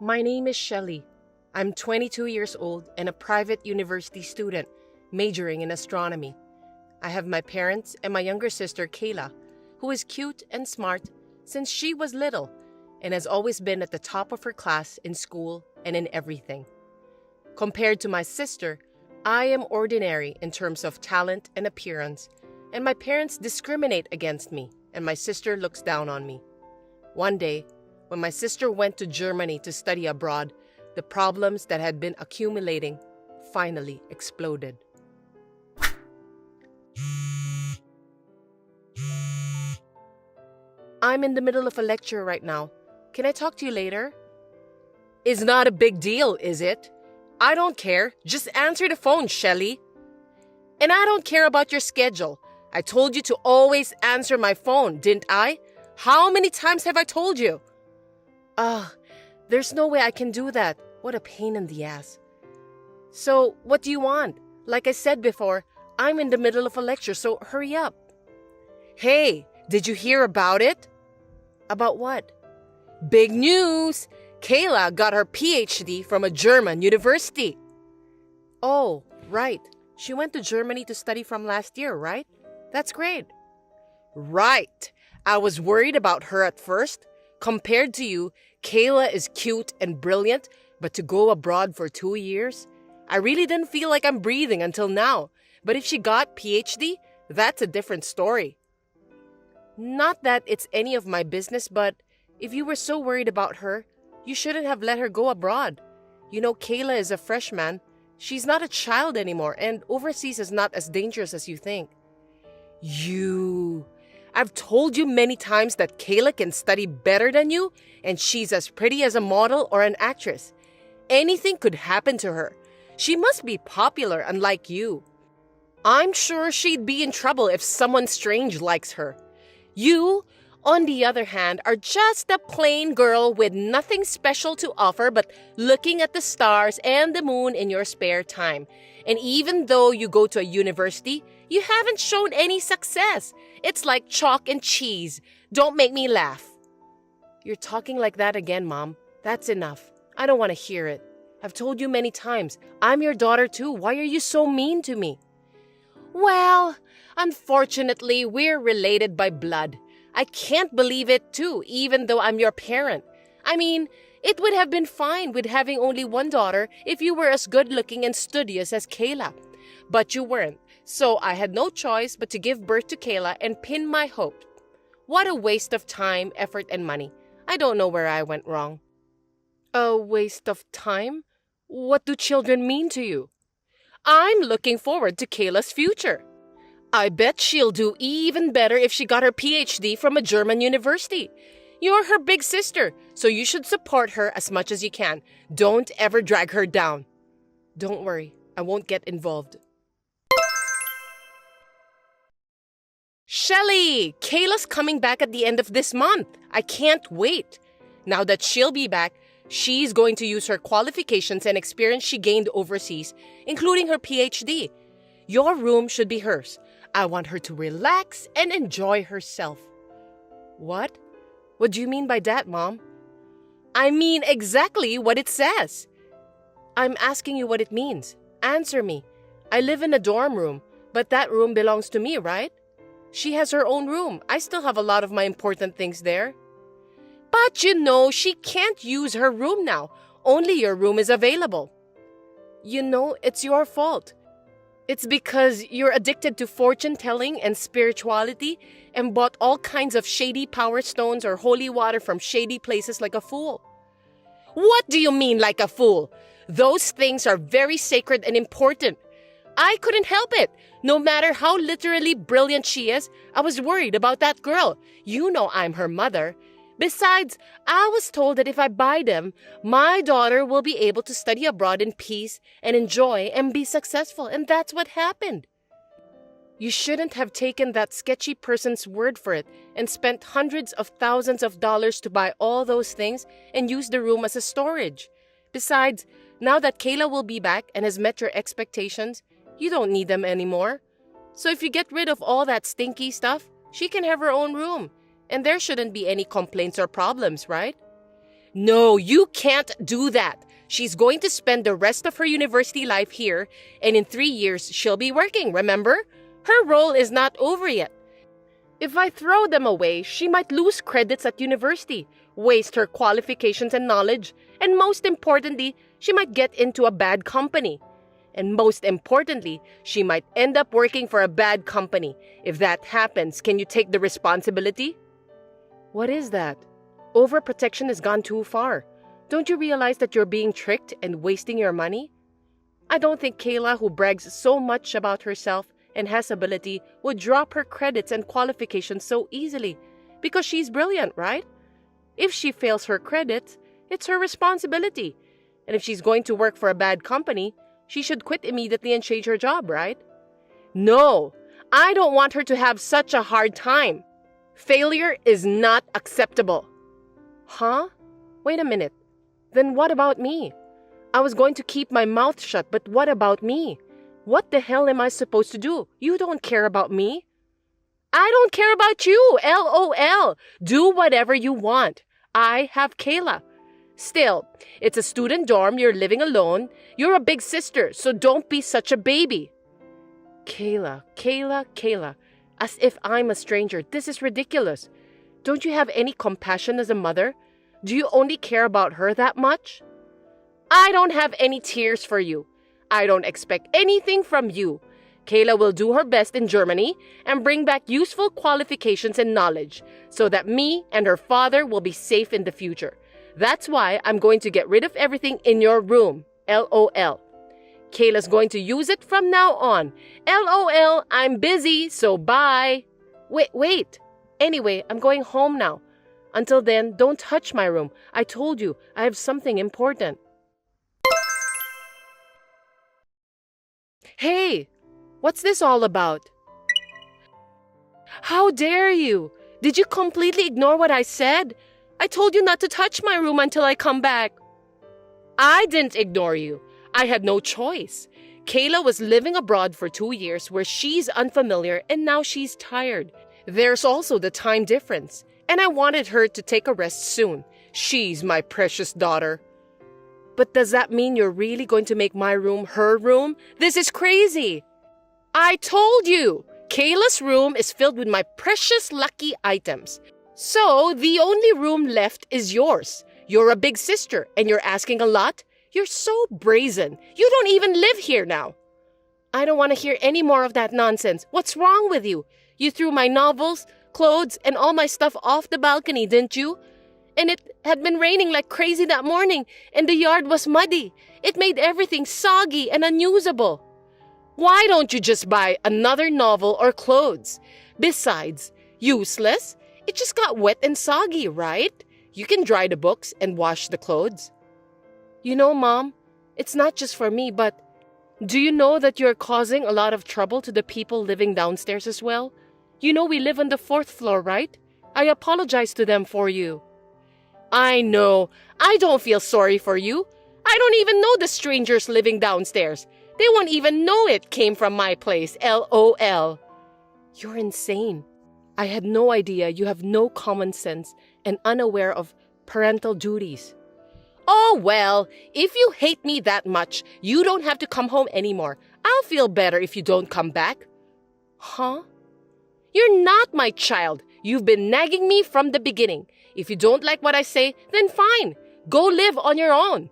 My name is Shelly. I'm 22 years old and a private university student majoring in astronomy. I have my parents and my younger sister Kayla, who is cute and smart since she was little and has always been at the top of her class in school and in everything. Compared to my sister, I am ordinary in terms of talent and appearance, and my parents discriminate against me, and my sister looks down on me. One day, when my sister went to Germany to study abroad, the problems that had been accumulating finally exploded. I'm in the middle of a lecture right now. Can I talk to you later? It's not a big deal, is it? I don't care. Just answer the phone, Shelly. And I don't care about your schedule. I told you to always answer my phone, didn't I? How many times have I told you? There's no way I can do that. What a pain in the ass. So, what do you want? Like I said before, I'm in the middle of a lecture, so hurry up. Hey, did you hear about it? About what? Big news! Kayla got her PhD from a German university. Oh, right. She went to Germany to study from last year, right? That's great. Right. I was worried about her at first. Compared to you, Kayla is cute and brilliant, but to go abroad for 2 years? I really didn't feel like I'm breathing until now. But if she got PhD, that's a different story. Not that it's any of my business, but if you were so worried about her, you shouldn't have let her go abroad. You know, Kayla is a freshman. She's not a child anymore, and overseas is not as dangerous as you think. I've told you many times that Kayla can study better than you, and she's as pretty as a model or an actress. Anything could happen to her. She must be popular, unlike you. I'm sure she'd be in trouble if someone strange likes her. You, on the other hand, are just a plain girl with nothing special to offer but looking at the stars and the moon in your spare time. And even though you go to a university, you haven't shown any success. It's like chalk and cheese. Don't make me laugh. You're talking like that again, Mom. That's enough. I don't want to hear it. I've told you many times, I'm your daughter too. Why are you so mean to me? Well, unfortunately, we're related by blood. I can't believe it too, even though I'm your parent. I mean, it would have been fine with having only one daughter if you were as good-looking and studious as Kayla. But you weren't, so I had no choice but to give birth to Kayla and pin my hope. What a waste of time, effort, and money. I don't know where I went wrong. A waste of time? What do children mean to you? I'm looking forward to Kayla's future. I bet she'll do even better if she got her PhD from a German university. You're her big sister, so you should support her as much as you can. Don't ever drag her down. Don't worry, I won't get involved. Shelly, Kayla's coming back at the end of this month. I can't wait. Now that she'll be back, she's going to use her qualifications and experience she gained overseas, including her PhD. Your room should be hers. I want her to relax and enjoy herself. What? What do you mean by that, Mom? I mean exactly what it says. I'm asking you what it means. Answer me. I live in a dorm room, but that room belongs to me, right? She has her own room. I still have a lot of my important things there. But you know, she can't use her room now. Only your room is available. You know, it's your fault. It's because you're addicted to fortune-telling and spirituality and bought all kinds of shady power stones or holy water from shady places like a fool. What do you mean like a fool? Those things are very sacred and important. I couldn't help it. No matter how literally brilliant she is, I was worried about that girl. You know I'm her mother. Besides, I was told that if I buy them, my daughter will be able to study abroad in peace and enjoy and be successful, and that's what happened. You shouldn't have taken that sketchy person's word for it and spent hundreds of thousands of dollars to buy all those things and use the room as a storage. Besides, now that Kayla will be back and has met your expectations, you don't need them anymore. So if you get rid of all that stinky stuff, she can have her own room. And there shouldn't be any complaints or problems, right? No, you can't do that. She's going to spend the rest of her university life here, and in 3 years, she'll be working, remember? Her role is not over yet. If I throw them away, she might lose credits at university, waste her qualifications and knowledge, and most importantly, she might get into a bad company. And most importantly, she might end up working for a bad company. If that happens, can you take the responsibility? What is that? Overprotection has gone too far. Don't you realize that you're being tricked and wasting your money? I don't think Kayla, who brags so much about herself and has ability, would drop her credits and qualifications so easily, because she's brilliant, right? If she fails her credits, it's her responsibility. And if she's going to work for a bad company, she should quit immediately and change her job, right? No, I don't want her to have such a hard time. Failure is not acceptable. Huh? Wait a minute. Then what about me? I was going to keep my mouth shut, but what about me? What the hell am I supposed to do? You don't care about me. I don't care about you, LOL. Do whatever you want. I have Kayla. Still, it's a student dorm, you're living alone. You're a big sister, so don't be such a baby. Kayla. As if I'm a stranger. This is ridiculous. Don't you have any compassion as a mother? Do you only care about her that much? I don't have any tears for you. I don't expect anything from you. Kayla will do her best in Germany and bring back useful qualifications and knowledge so that me and her father will be safe in the future. That's why I'm going to get rid of everything in your room. LOL. Kayla's going to use it from now on. LOL, I'm busy, so bye. Wait. Anyway, I'm going home now. Until then, don't touch my room. I told you, I have something important. Hey, what's this all about? How dare you? Did you completely ignore what I said? I told you not to touch my room until I come back. I didn't ignore you. I had no choice. Kayla was living abroad for 2 years where she's unfamiliar and now she's tired. There's also the time difference, and I wanted her to take a rest soon. She's my precious daughter. But does that mean you're really going to make my room her room? This is crazy. I told you, Kayla's room is filled with my precious lucky items. So the only room left is yours. You're a big sister and you're asking a lot. You're so brazen. You don't even live here now. I don't want to hear any more of that nonsense. What's wrong with you? You threw my novels, clothes, and all my stuff off the balcony, didn't you? And it had been raining like crazy that morning, and the yard was muddy. It made everything soggy and unusable. Why don't you just buy another novel or clothes? Besides, useless? It just got wet and soggy, right? You can dry the books and wash the clothes. You know, Mom, it's not just for me, but do you know that you're causing a lot of trouble to the people living downstairs as well? You know we live on the 4th floor, right? I apologize to them for you. I know. I don't feel sorry for you. I don't even know the strangers living downstairs. They won't even know it came from my place, LOL. You're insane. I had no idea you have no common sense and unaware of parental duties. Oh, well, if you hate me that much, you don't have to come home anymore. I'll feel better if you don't come back. Huh? You're not my child. You've been nagging me from the beginning. If you don't like what I say, then fine. Go live on your own.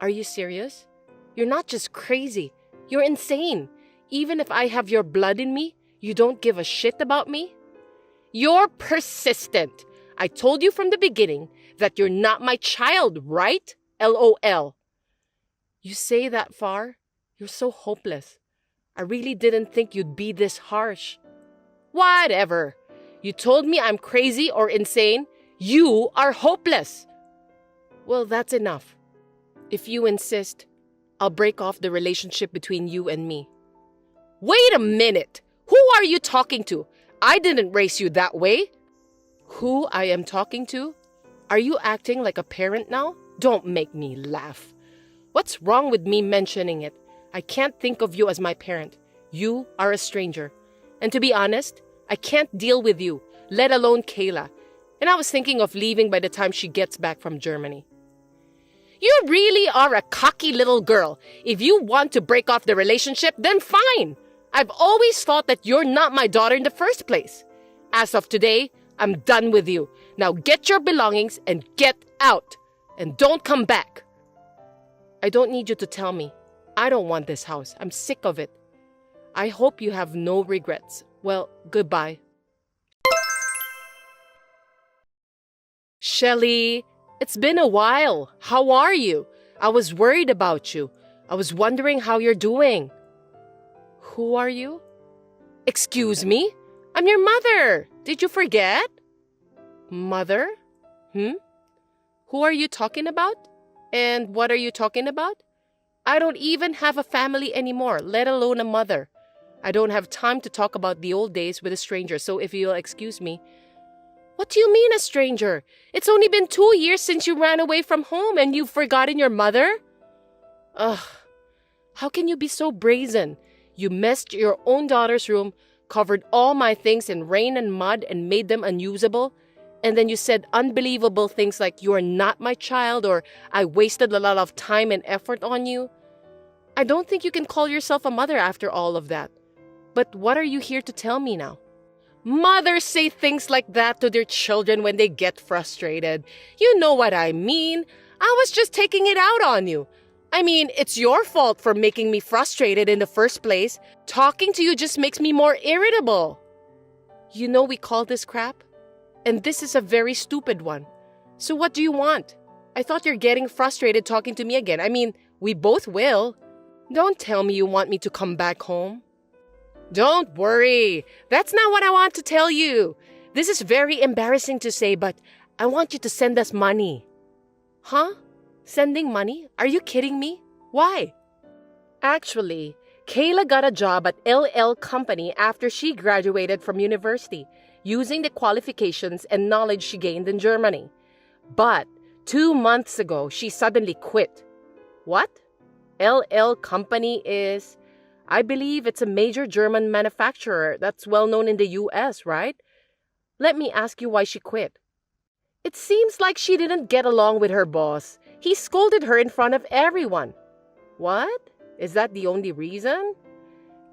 Are you serious? You're not just crazy. You're insane. Even if I have your blood in me, you don't give a shit about me? You're persistent. I told you from the beginning that you're not my child, right? LOL. You say that far? You're so hopeless. I really didn't think you'd be this harsh. Whatever. You told me I'm crazy or insane. You are hopeless. Well, that's enough. If you insist, I'll break off the relationship between you and me. Wait a minute. Who are you talking to? I didn't raise you that way. Who I am talking to? Are you acting like a parent now? Don't make me laugh. What's wrong with me mentioning it? I can't think of you as my parent. You are a stranger. And to be honest, I can't deal with you, let alone Kayla. And I was thinking of leaving by the time she gets back from Germany. You really are a cocky little girl. If you want to break off the relationship, then fine. I've always thought that you're not my daughter in the first place. As of today, I'm done with you. Now get your belongings and get out. And don't come back. I don't need you to tell me. I don't want this house. I'm sick of it. I hope you have no regrets. Well, goodbye. Shelly, it's been a while. How are you? I was worried about you. I was wondering how you're doing. Who are you? Excuse me? I'm your mother. Did you forget? Mother? Who are you talking about? And what are you talking about? I don't even have a family anymore, let alone a mother. I don't have time to talk about the old days with a stranger, so if you'll excuse me. What do you mean a stranger? It's only been 2 years since you ran away from home and you've forgotten your mother? Ugh, how can you be so brazen? You messed your own daughter's room, covered all my things in rain and mud and made them unusable. And then you said unbelievable things like you are not my child or I wasted a lot of time and effort on you. I don't think you can call yourself a mother after all of that. But what are you here to tell me now? Mothers say things like that to their children when they get frustrated. You know what I mean. I was just taking it out on you. I mean, it's your fault for making me frustrated in the first place. Talking to you just makes me more irritable. You know we call this crap? And this is a very stupid one. So what do you want? I thought you're getting frustrated talking to me again. I mean, we both will. Don't tell me you want me to come back home. Don't worry. That's not what I want to tell you. This is very embarrassing to say, but I want you to send us money. Huh? Sending money? Are you kidding me? Why? Actually, Kayla got a job at LL Company after she graduated from university, using the qualifications and knowledge she gained in Germany. But 2 months ago, she suddenly quit. What? LL Company is... I believe it's a major German manufacturer that's well known in the US, right? Let me ask you why she quit. It seems like she didn't get along with her boss. He scolded her in front of everyone. What? Is that the only reason?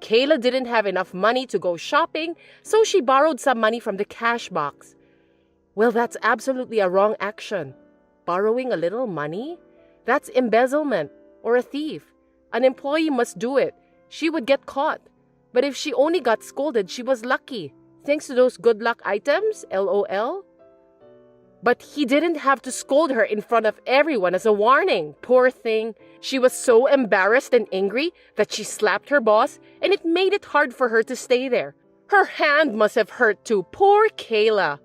Kayla didn't have enough money to go shopping, so she borrowed some money from the cash box. Well, that's absolutely a wrong action. Borrowing a little money? That's embezzlement or a thief. An employee must do it. She would get caught. But if she only got scolded, she was lucky. Thanks to those good luck items, LOL. But he didn't have to scold her in front of everyone as a warning. Poor thing. She was so embarrassed and angry that she slapped her boss, and it made it hard for her to stay there. Her hand must have hurt too. Poor Kayla.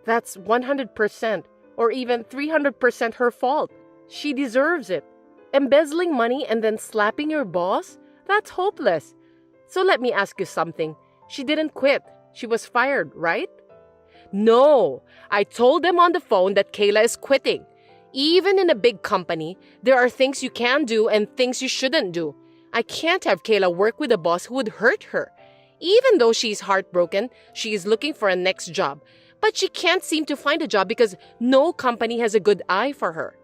That's 100% or even 300% her fault. She deserves it. Embezzling money and then slapping your boss? That's hopeless. So let me ask you something. She didn't quit. She was fired, right? No. I told them on the phone that Kayla is quitting. Even in a big company, there are things you can do and things you shouldn't do. I can't have Kayla work with a boss who would hurt her. Even though she's heartbroken, she is looking for a next job. But she can't seem to find a job because no company has a good eye for her.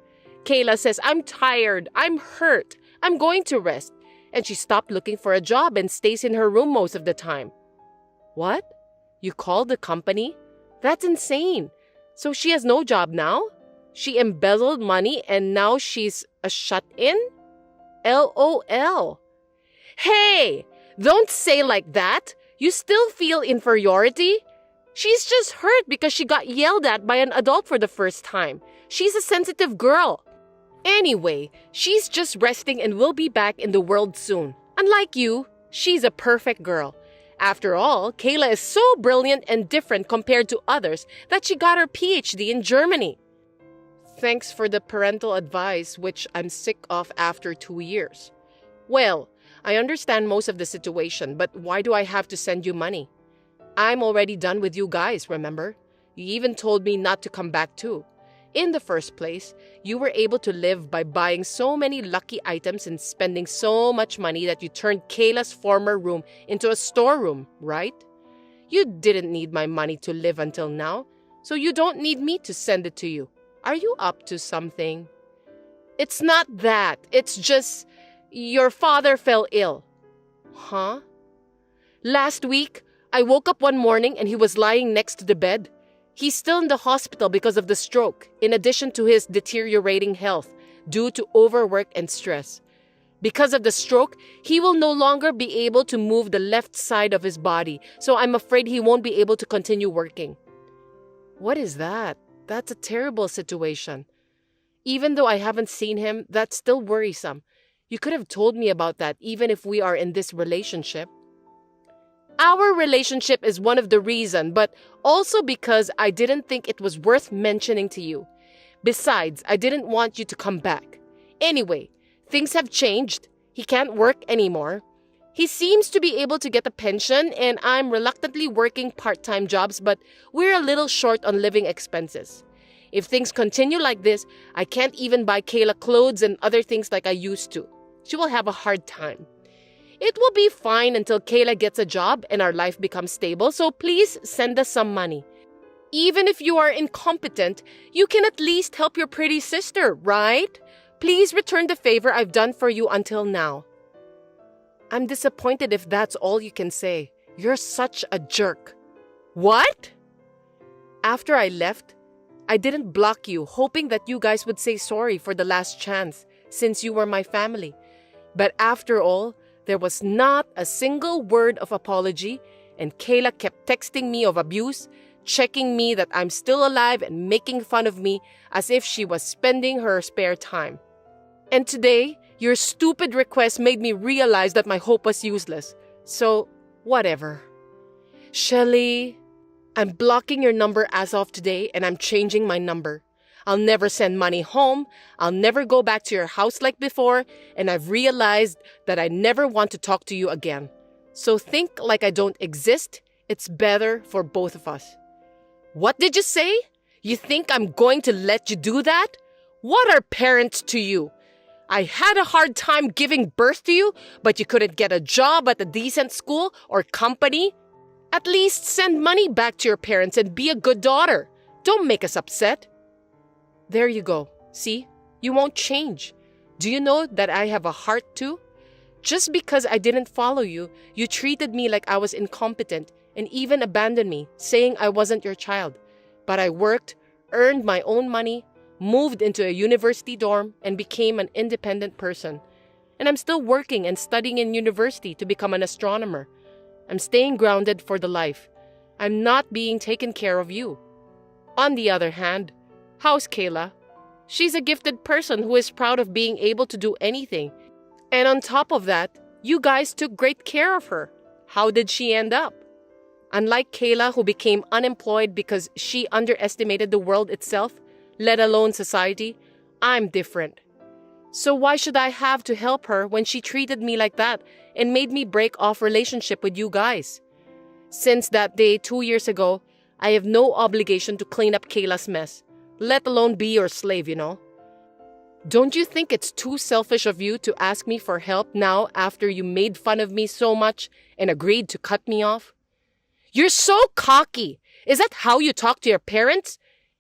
Kayla says, I'm tired, I'm hurt, I'm going to rest. And she stopped looking for a job and stays in her room most of the time. What? You called the company? That's insane. So she has no job now? She embezzled money and now she's a shut-in? LOL. Hey, don't say like that. You still feel inferiority? She's just hurt because she got yelled at by an adult for the first time. She's a sensitive girl. Anyway, she's just resting and will be back in the world soon. Unlike you, she's a perfect girl. After all, Kayla is so brilliant and different compared to others that she got her PhD in Germany. Thanks for the parental advice, which I'm sick of after 2 years. Well, I understand most of the situation, but why do I have to send you money? I'm already done with you guys, remember? You even told me not to come back too. In the first place, you were able to live by buying so many lucky items and spending so much money that you turned Kayla's former room into a storeroom, right? You didn't need my money to live until now, so you don't need me to send it to you. Are you up to something? It's not that. It's just your father fell ill. Huh? Last week, I woke up one morning and he was lying next to the bed. He's still in the hospital because of the stroke, in addition to his deteriorating health due to overwork and stress. Because of the stroke, he will no longer be able to move the left side of his body, so I'm afraid he won't be able to continue working. What is that? That's a terrible situation. Even though I haven't seen him, that's still worrisome. You could have told me about that even if we are in this relationship. Our relationship is one of the reasons, but also because I didn't think it was worth mentioning to you. Besides, I didn't want you to come back. Anyway, things have changed. He can't work anymore. He seems to be able to get a pension, and I'm reluctantly working part-time jobs, but we're a little short on living expenses. If things continue like this, I can't even buy Kayla clothes and other things like I used to. She will have a hard time. It will be fine until Kayla gets a job and our life becomes stable, so please send us some money. Even if you are incompetent, you can at least help your pretty sister, right? Please return the favor I've done for you until now. I'm disappointed if that's all you can say. You're such a jerk. What? After I left, I didn't block you, hoping that you guys would say sorry for the last chance, since you were my family. But after all, there was not a single word of apology, and Kayla kept texting me of abuse, checking me that I'm still alive and making fun of me as if she was spending her spare time. And today, your stupid request made me realize that my hope was useless. So, whatever. Shelly, I'm blocking your number as of today, and I'm changing my number. I'll never send money home, I'll never go back to your house like before, and I've realized that I never want to talk to you again. So think like I don't exist. It's better for both of us. What did you say? You think I'm going to let you do that? What are parents to you? I had a hard time giving birth to you, but you couldn't get a job at a decent school or company? At least send money back to your parents and be a good daughter. Don't make us upset. There you go. See? You won't change. Do you know that I have a heart too? Just because I didn't follow you, you treated me like I was incompetent and even abandoned me, saying I wasn't your child. But I worked, earned my own money, moved into a university dorm, and became an independent person. And I'm still working and studying in university to become an astronomer. I'm staying grounded for the life. I'm not being taken care of you. On the other hand, how's Kayla? She's a gifted person who is proud of being able to do anything. And on top of that, you guys took great care of her. How did she end up? Unlike Kayla, who became unemployed because she underestimated the world itself, let alone society, I'm different. So why should I have to help her when she treated me like that and made me break off relationship with you guys? Since that day 2 years ago, I have no obligation to clean up Kayla's mess, let alone be your slave, you know? Don't you think it's too selfish of you to ask me for help now after you made fun of me so much and agreed to cut me off? You're so cocky! Is that how you talk to your parents?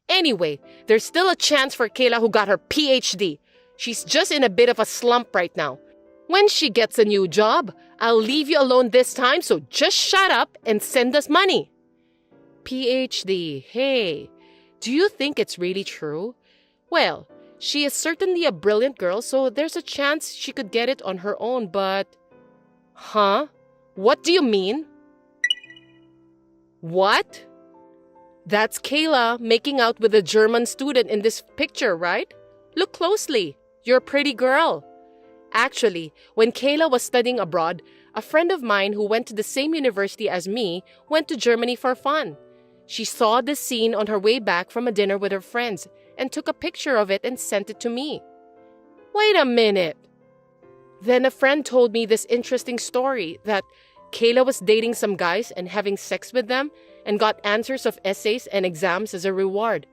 Anyway, there's still a chance for Kayla who got her PhD. She's just in a bit of a slump right now. When she gets a new job, I'll leave you alone this time, so just shut up and send us money. PhD, hey, do you think it's really true? Well, she is certainly a brilliant girl, so there's a chance she could get it on her own, but... Huh? What do you mean? What? That's Kayla making out with a German student in this picture, right? Look closely. You're a pretty girl. Actually, when Kayla was studying abroad, a friend of mine who went to the same university as me went to Germany for fun. She saw this scene on her way back from a dinner with her friends and took a picture of it and sent it to me. Wait a minute. Then a friend told me this interesting story that Kayla was dating some guys and having sex with them and got answers of essays and exams as a reward.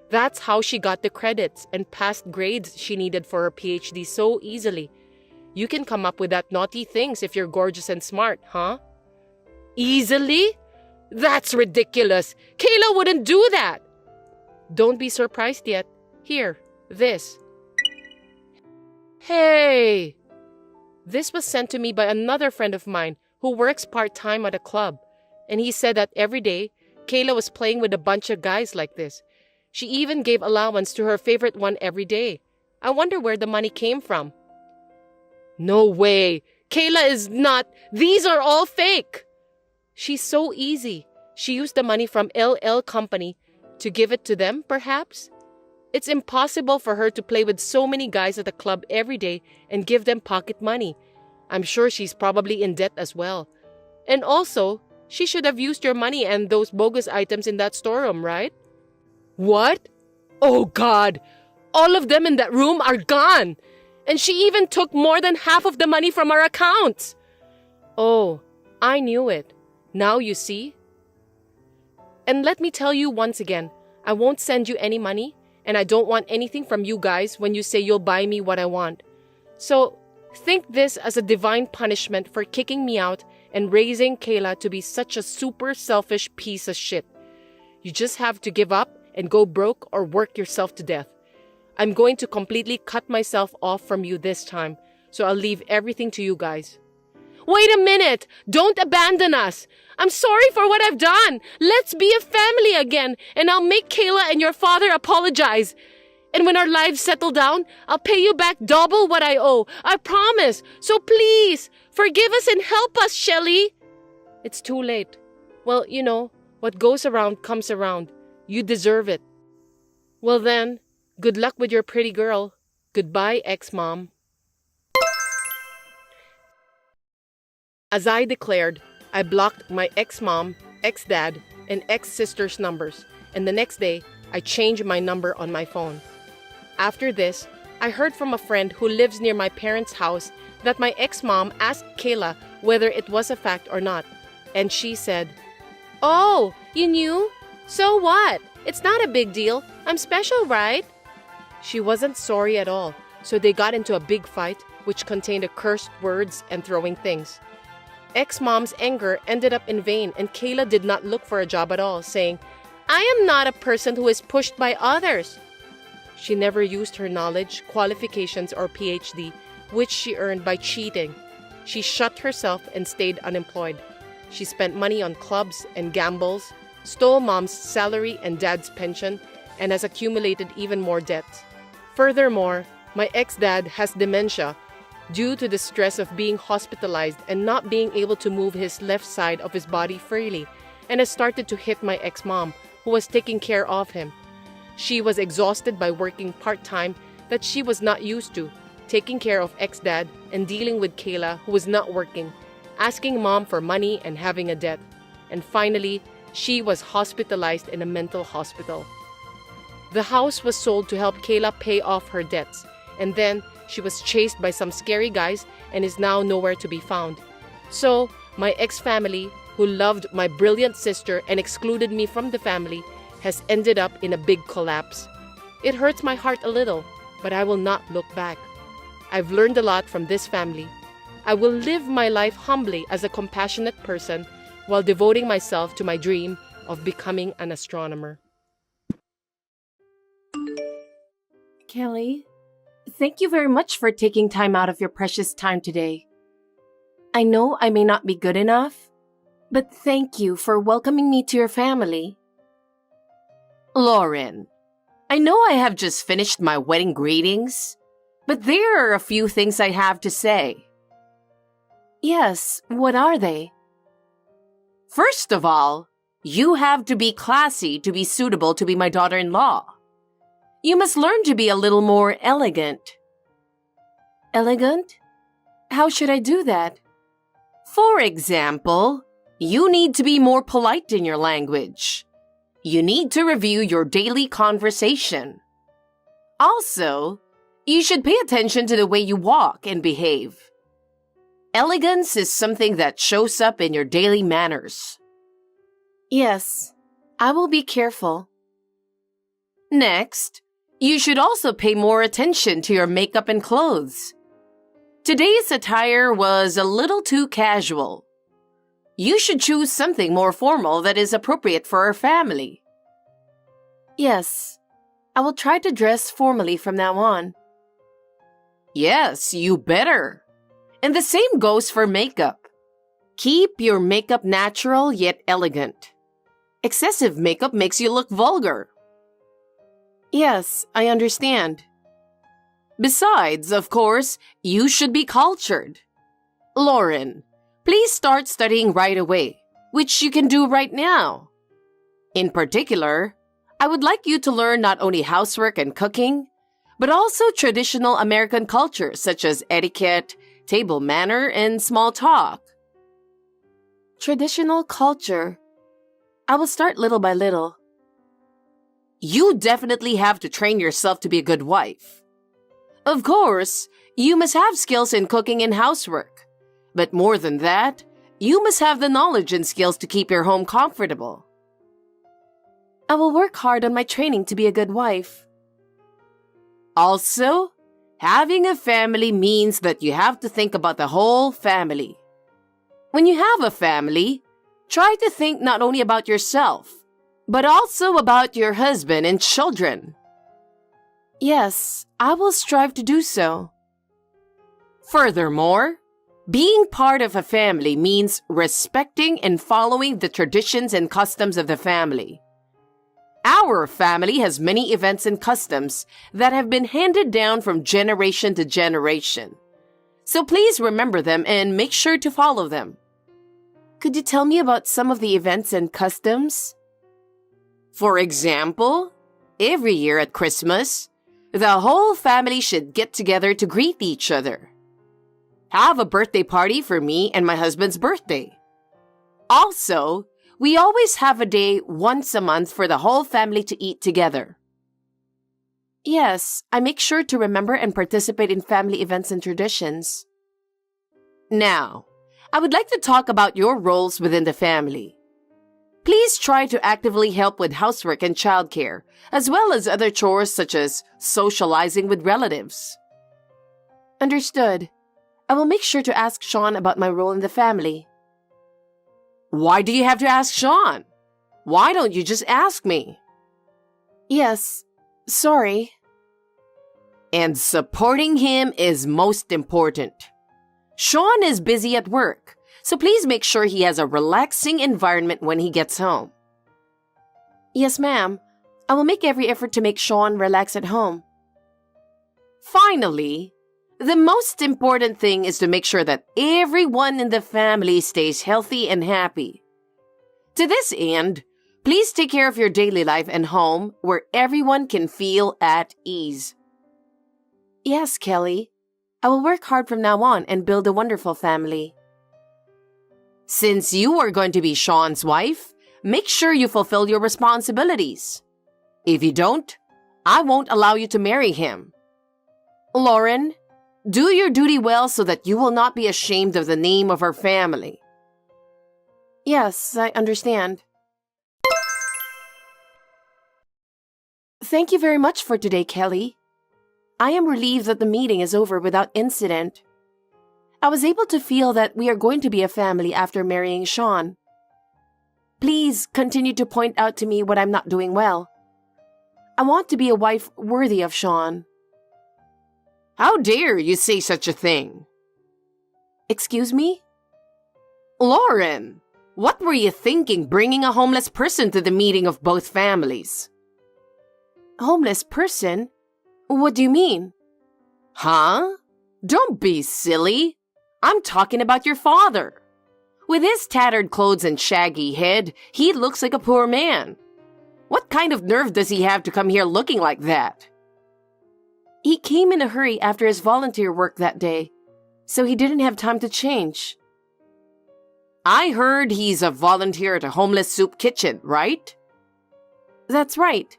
That's how she got the credits and passed grades she needed for her PhD so easily. You can come up with that naughty things if you're gorgeous and smart, huh? Easily? That's ridiculous. Kayla wouldn't do that. Don't be surprised yet. Here, this. Hey! This was sent to me by another friend of mine who works part-time at a club. And he said that every day, Kayla was playing with a bunch of guys like this. She even gave allowance to her favorite one every day. I wonder where the money came from. No way! Kayla is not. These are all fake! She's so easy. She used the money from LL Company to give it to them, perhaps? It's impossible for her to play with so many guys at the club every day and give them pocket money. I'm sure she's probably in debt as well. And also, she should have used your money and those bogus items in that storeroom, right? What? Oh God! All of them in that room are gone! And she even took more than half of the money from our accounts! Oh, I knew it. Now you see? And let me tell you once again, I won't send you any money, and I don't want anything from you guys when you say you'll buy me what I want. So, think this as a divine punishment for kicking me out and raising Kayla to be such a super selfish piece of shit. You just have to give up and go broke or work yourself to death. I'm going to completely cut myself off from you this time, so I'll leave everything to you guys. Wait a minute! Don't abandon us! I'm sorry for what I've done! Let's be a family again, and I'll make Kayla and your father apologize. And when our lives settle down, I'll pay you back double what I owe. I promise! So please, forgive us and help us, Shelly! It's too late. Well, you know, what goes around comes around. You deserve it. Well then, good luck with your pretty girl. Goodbye, ex-mom. As I declared, I blocked my ex-mom, ex-dad, and ex-sister's numbers, and the next day, I changed my number on my phone. After this, I heard from a friend who lives near my parents' house that my ex-mom asked Kayla whether it was a fact or not, and she said, "Oh, you knew? So what? It's not a big deal. I'm special, right?" She wasn't sorry at all, so they got into a big fight, which contained cursed words and throwing things. Ex-mom's anger ended up in vain, and Kayla did not look for a job at all, saying, "I am not a person who is pushed by others." She never used her knowledge, qualifications, or PhD, which she earned by cheating. She shut herself and stayed unemployed. She spent money on clubs and gambles, stole mom's salary and dad's pension, and has accumulated even more debts. Furthermore, my ex-dad has dementia due to the stress of being hospitalized and not being able to move his left side of his body freely, and has started to hit my ex-mom, who was taking care of him. She was exhausted by working part-time that she was not used to, taking care of ex-dad and dealing with Kayla, who was not working, asking mom for money and having a debt. And finally, she was hospitalized in a mental hospital. The house was sold to help Kayla pay off her debts, and then she was chased by some scary guys and is now nowhere to be found. So, my ex-family, who loved my brilliant sister and excluded me from the family, has ended up in a big collapse. It hurts my heart a little, but I will not look back. I've learned a lot from this family. I will live my life humbly as a compassionate person while devoting myself to my dream of becoming an astronomer. Kelly, thank you very much for taking time out of your precious time today. I know I may not be good enough, but thank you for welcoming me to your family. Lauren, I know I have just finished my wedding greetings, but there are a few things I have to say. Yes, what are they? First of all, you have to be classy to be suitable to be my daughter-in-law. You must learn to be a little more elegant. Elegant? How should I do that? For example, you need to be more polite in your language. You need to review your daily conversation. Also, you should pay attention to the way you walk and behave. Elegance is something that shows up in your daily manners. Yes, I will be careful. Next, you should also pay more attention to your makeup and clothes. Today's attire was a little too casual. You should choose something more formal that is appropriate for our family. Yes, I will try to dress formally from now on. Yes, you better. And the same goes for makeup. Keep your makeup natural yet elegant. Excessive makeup makes you look vulgar. Yes, I understand. Besides, of course, you should be cultured. Lauren, please start studying right away, which you can do right now. In particular, I would like you to learn not only housework and cooking, but also traditional American culture such as etiquette, table manner, and small talk. Traditional culture. I will start little by little. You definitely have to train yourself to be a good wife. Of course, you must have skills in cooking and housework. But more than that, you must have the knowledge and skills to keep your home comfortable. I will work hard on my training to be a good wife. Also, having a family means that you have to think about the whole family. When you have a family, try to think not only about yourself, but also about your husband and children. Yes, I will strive to do so. Furthermore, being part of a family means respecting and following the traditions and customs of the family. Our family has many events and customs that have been handed down from generation to generation. So please remember them and make sure to follow them. Could you tell me about some of the events and customs? For example, every year at Christmas, the whole family should get together to greet each other. Have a birthday party for me and my husband's birthday. Also, we always have a day once a month for the whole family to eat together. Yes, I make sure to remember and participate in family events and traditions. Now, I would like to talk about your roles within the family. Please try to actively help with housework and childcare, as well as other chores such as socializing with relatives. Understood. I will make sure to ask Sean about my role in the family. Why do you have to ask Sean? Why don't you just ask me? Yes, sorry. And supporting him is most important. Sean is busy at work, so please make sure he has a relaxing environment when he gets home. Yes, ma'am. I will make every effort to make Sean relax at home. Finally, the most important thing is to make sure that everyone in the family stays healthy and happy. To this end, please take care of your daily life and home where everyone can feel at ease. Yes, Kelly. I will work hard from now on and build a wonderful family. Since you are going to be Sean's wife, make sure you fulfill your responsibilities. If you don't, I won't allow you to marry him. Lauren, do your duty well so that you will not be ashamed of the name of our family. Yes, I understand. Thank you very much for today, Kelly. I am relieved that the meeting is over without incident. I was able to feel that we are going to be a family after marrying Sean. Please continue to point out to me what I'm not doing well. I want to be a wife worthy of Sean. How dare you say such a thing? Excuse me? Lauren, what were you thinking bringing a homeless person to the meeting of both families? Homeless person? What do you mean? Huh? Don't be silly. I'm talking about your father. With his tattered clothes and shaggy head, he looks like a poor man. What kind of nerve does he have to come here looking like that? He came in a hurry after his volunteer work that day, so he didn't have time to change. I heard he's a volunteer at a homeless soup kitchen, right? That's right.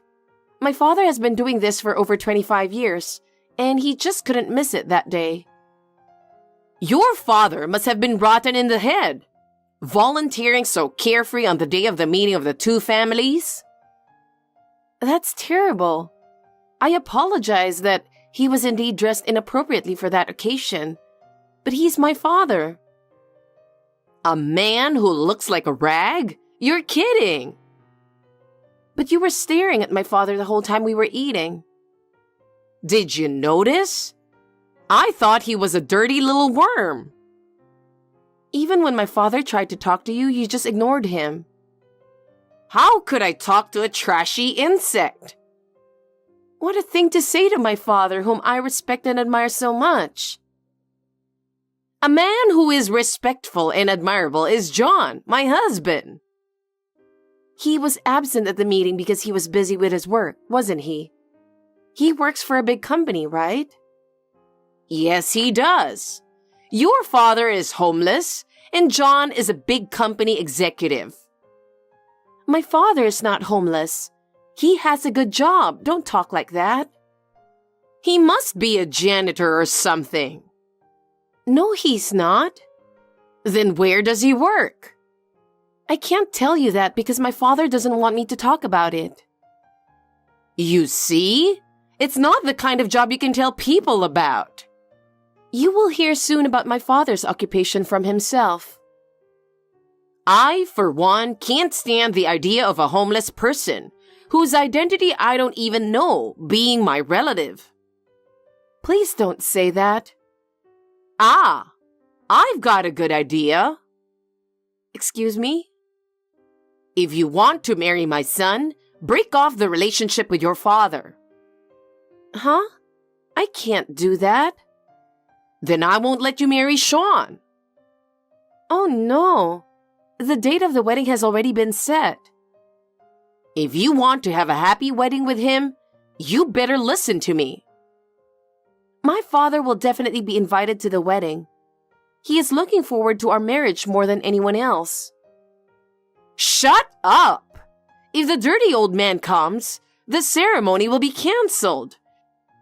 My father has been doing this for over 25 years, and he just couldn't miss it that day. Your father must have been rotten in the head, volunteering so carefree on the day of the meeting of the two families. That's terrible. I apologize that he was indeed dressed inappropriately for that occasion, but he's my father. A man who looks like a rag? You're kidding. But you were staring at my father the whole time we were eating. Did you notice? I thought he was a dirty little worm. Even when my father tried to talk to you, you just ignored him. How could I talk to a trashy insect? What a thing to say to my father, whom I respect and admire so much. A man who is respectful and admirable is John, my husband. He was absent at the meeting because he was busy with his work, wasn't he? He works for a big company, right? Yes, he does. Your father is homeless, and John is a big company executive. My father is not homeless. He has a good job. Don't talk like that. He must be a janitor or something. No, he's not. Then where does he work? I can't tell you that because my father doesn't want me to talk about it. You see? It's not the kind of job you can tell people about. You will hear soon about my father's occupation from himself. I, for one, can't stand the idea of a homeless person whose identity I don't even know being my relative. Please don't say that. Ah, I've got a good idea. Excuse me? If you want to marry my son, break off the relationship with your father. Huh? I can't do that. Then I won't let you marry Sean. Oh no. The date of the wedding has already been set. If you want to have a happy wedding with him, you better listen to me. My father will definitely be invited to the wedding. He is looking forward to our marriage more than anyone else. Shut up! If the dirty old man comes, the ceremony will be cancelled.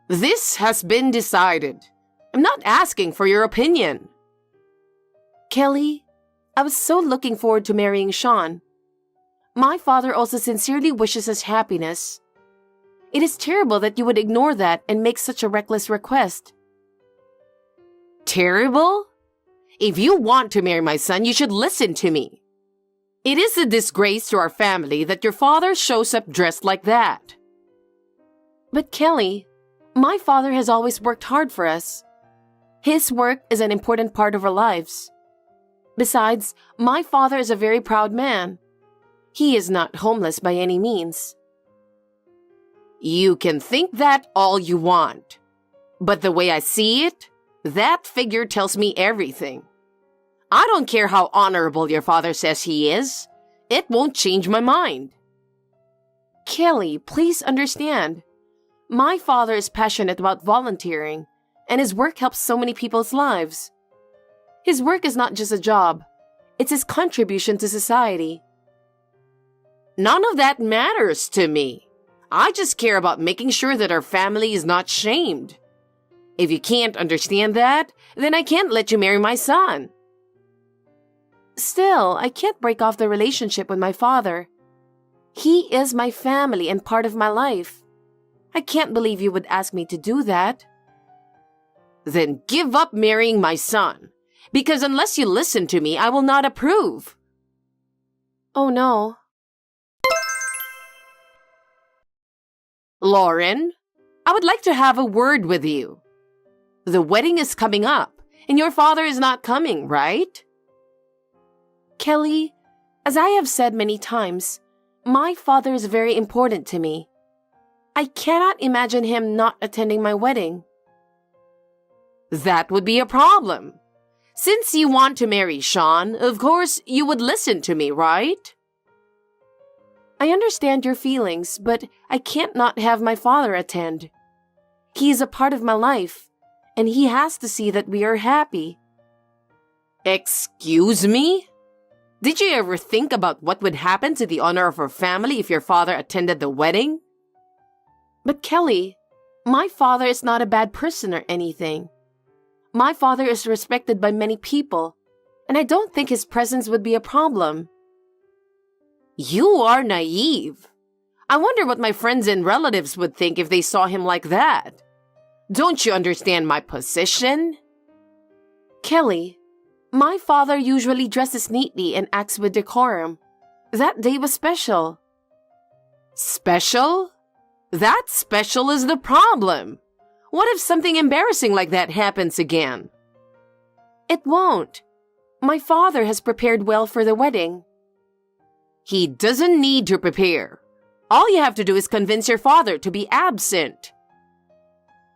This has been decided. I'm not asking for your opinion. Kelly, I was so looking forward to marrying Sean. My father also sincerely wishes us happiness. It is terrible that you would ignore that and make such a reckless request. Terrible? If you want to marry my son, you should listen to me. It is a disgrace to our family that your father shows up dressed like that. But Kelly, my father has always worked hard for us. His work is an important part of our lives. Besides, my father is a very proud man. He is not homeless by any means. You can think that all you want. But the way I see it, that figure tells me everything. I don't care how honorable your father says he is. It won't change my mind. Kelly, please understand. My father is passionate about volunteering, and his work helps so many people's lives. His work is not just a job. It's his contribution to society. None of that matters to me. I just care about making sure that our family is not shamed. If you can't understand that, then I can't let you marry my son. Still, I can't break off the relationship with my father. He is my family and part of my life. I can't believe you would ask me to do that. Then give up marrying my son, because unless you listen to me, I will not approve. Oh no. Lauren, I would like to have a word with you. The wedding is coming up, and your father is not coming, right? Kelly, as I have said many times, my father is very important to me. I cannot imagine him not attending my wedding. That would be a problem. Since you want to marry Sean, of course you would listen to me, right? I understand your feelings, but I can't not have my father attend. He is a part of my life, and he has to see that we are happy. Excuse me? Did you ever think about what would happen to the honor of our family if your father attended the wedding? But Kelly, my father is not a bad person or anything. My father is respected by many people, and I don't think his presence would be a problem. You are naive. I wonder what my friends and relatives would think if they saw him like that. Don't you understand my position? Kelly, my father usually dresses neatly and acts with decorum. That day was special. Special? That special is the problem. What if something embarrassing like that happens again? It won't. My father has prepared well for the wedding. He doesn't need to prepare. All you have to do is convince your father to be absent.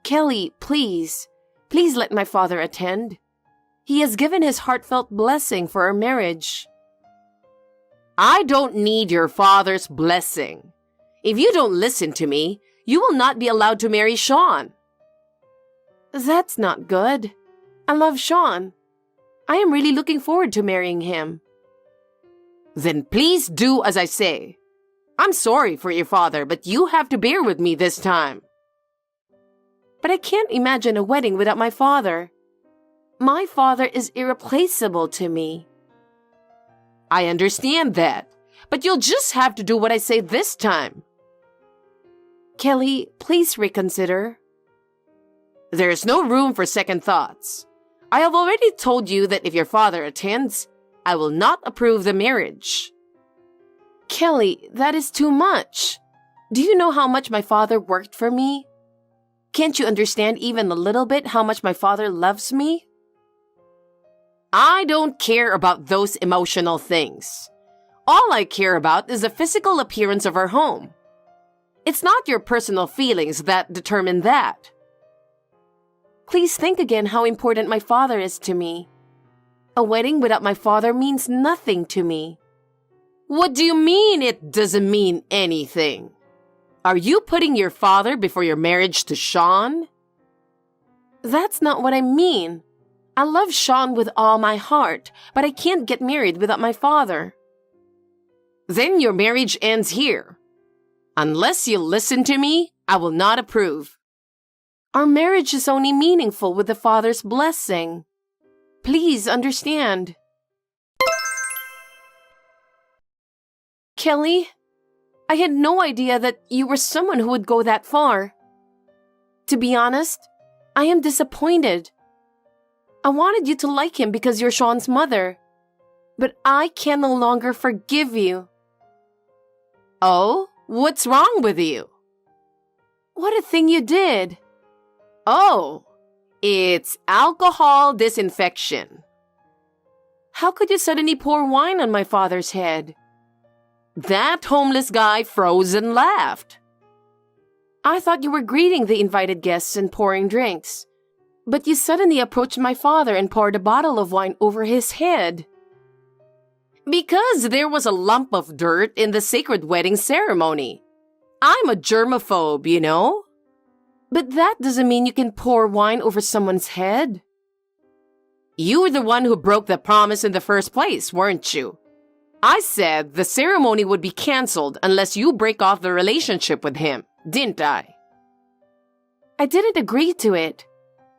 Kelly, please. Please let my father attend. He has given his heartfelt blessing for our marriage. I don't need your father's blessing. If you don't listen to me, you will not be allowed to marry Sean. That's not good. I love Sean. I am really looking forward to marrying him. Then please do as I say. I'm sorry for your father, but you have to bear with me this time. But I can't imagine a wedding without my father. My father is irreplaceable to me. I understand that, but you'll just have to do what I say this time. Kelly, please reconsider. There's no room for second thoughts. I have already told you that if your father attends, I will not approve the marriage. Kelly, that is too much. Do you know how much my father worked for me? Can't you understand even a little bit how much my father loves me? I don't care about those emotional things. All I care about is the physical appearance of our home. It's not your personal feelings that determine that. Please think again how important my father is to me. A wedding without my father means nothing to me. What do you mean it doesn't mean anything? Are you putting your father before your marriage to Sean? That's not what I mean. I love Sean with all my heart, but I can't get married without my father. Then your marriage ends here. Unless you listen to me, I will not approve. Our marriage is only meaningful with the father's blessing. Please understand. Kelly, I had no idea that you were someone who would go that far. To be honest, I am disappointed. I wanted you to like him because you're Sean's mother, but I can no longer forgive you. Oh, what's wrong with you? What a thing you did. Oh, it's alcohol disinfection. How could you suddenly pour wine on my father's head? That homeless guy froze and laughed. I thought you were greeting the invited guests and pouring drinks, but you suddenly approached my father and poured a bottle of wine over his head. Because there was a lump of dirt in the sacred wedding ceremony. I'm a germaphobe, you know? But that doesn't mean you can pour wine over someone's head. You were the one who broke the promise in the first place, weren't you? I said the ceremony would be canceled unless you break off the relationship with him, didn't I? I didn't agree to it.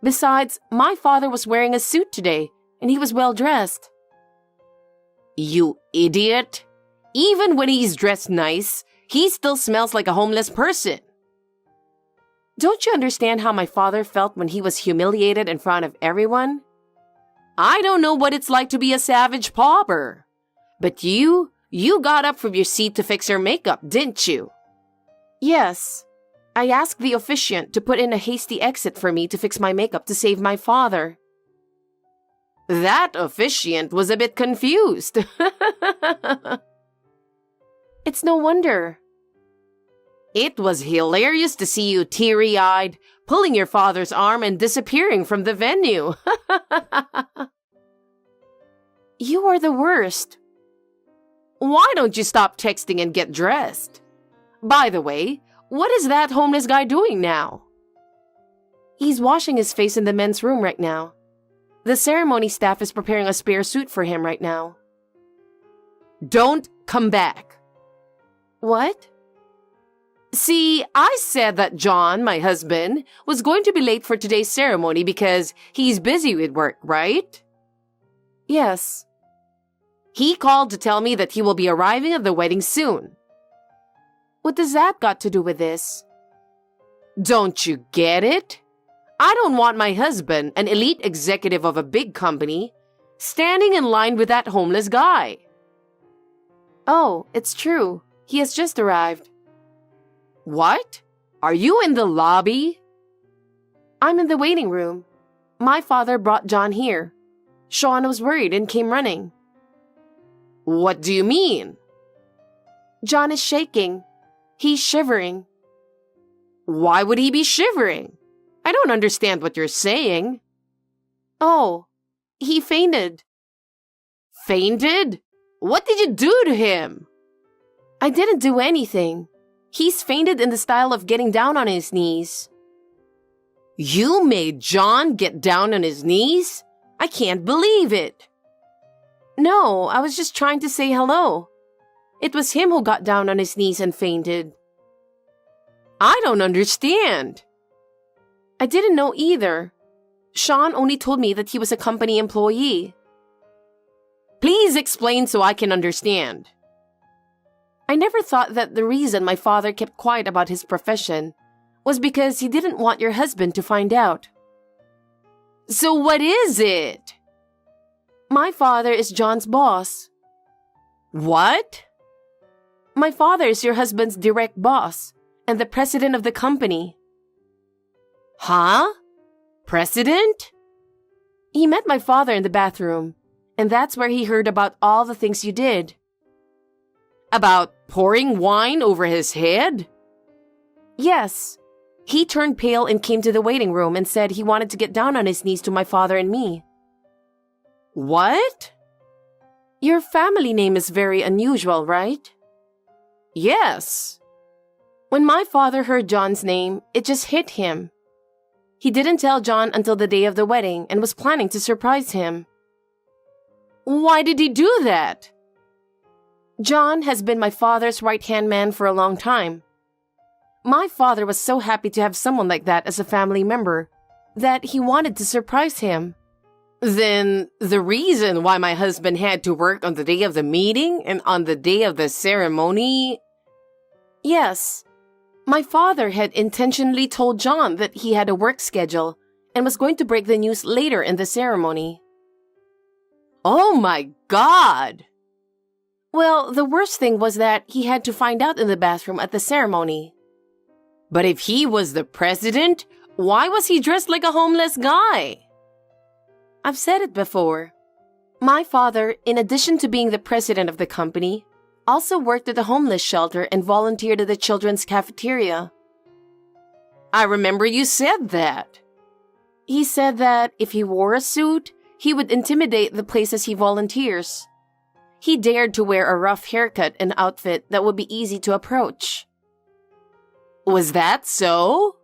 Besides, my father was wearing a suit today, and he was well dressed. You idiot! Even when he's dressed nice, he still smells like a homeless person. Don't you understand how my father felt when he was humiliated in front of everyone? I don't know what it's like to be a savage pauper. But you got up from your seat to fix her makeup, didn't you? Yes. I asked the officiant to put in a hasty exit for me to fix my makeup to save my father. That officiant was a bit confused. It's no wonder. It was hilarious to see you teary-eyed, pulling your father's arm and disappearing from the venue. You are the worst. Why don't you stop texting and get dressed? By the way, what is that homeless guy doing now? He's washing his face in the men's room right now. The ceremony staff is preparing a spare suit for him right now. Don't come back. What? See, I said that John, my husband, was going to be late for today's ceremony because he's busy with work, right? Yes. He called to tell me that he will be arriving at the wedding soon. What does that got to do with this? Don't you get it? I don't want my husband, an elite executive of a big company, standing in line with that homeless guy. Oh, it's true. He has just arrived. What? Are you in the lobby? I'm in the waiting room. My father brought John here. Sean was worried and came running. What do you mean? John is shaking. He's shivering. Why would he be shivering? I don't understand what you're saying. Oh, he fainted. Fainted? What did you do to him? I didn't do anything. He's fainted in the style of getting down on his knees. You made John get down on his knees? I can't believe it. No, I was just trying to say hello. It was him who got down on his knees and fainted. I don't understand. I didn't know either. Sean only told me that he was a company employee. Please explain so I can understand. I never thought that the reason my father kept quiet about his profession was because he didn't want your husband to find out. So what is it? My father is John's boss. What? My father is your husband's direct boss and the president of the company. Huh? President? He met my father in the bathroom, and that's where he heard about all the things you did. About pouring wine over his head? Yes. He turned pale and came to the waiting room and said he wanted to get down on his knees to my father and me. What? Your family name is very unusual, right? Yes. When my father heard John's name, it just hit him. He didn't tell John until the day of the wedding and was planning to surprise him. Why did he do that? John has been my father's right-hand man for a long time. My father was so happy to have someone like that as a family member that he wanted to surprise him. Then the reason why my husband had to work on the day of the meeting and on the day of the ceremony? Yes. My father had intentionally told John that he had a work schedule and was going to break the news later in the ceremony. Oh my God! Well, the worst thing was that he had to find out in the bathroom at the ceremony. But if he was the president, why was he dressed like a homeless guy? I've said it before. My father, in addition to being the president of the company, also worked at the homeless shelter and volunteered at the children's cafeteria. I remember you said that. He said that if he wore a suit, he would intimidate the places he volunteers. He dared to wear a rough haircut and outfit that would be easy to approach. Was that so?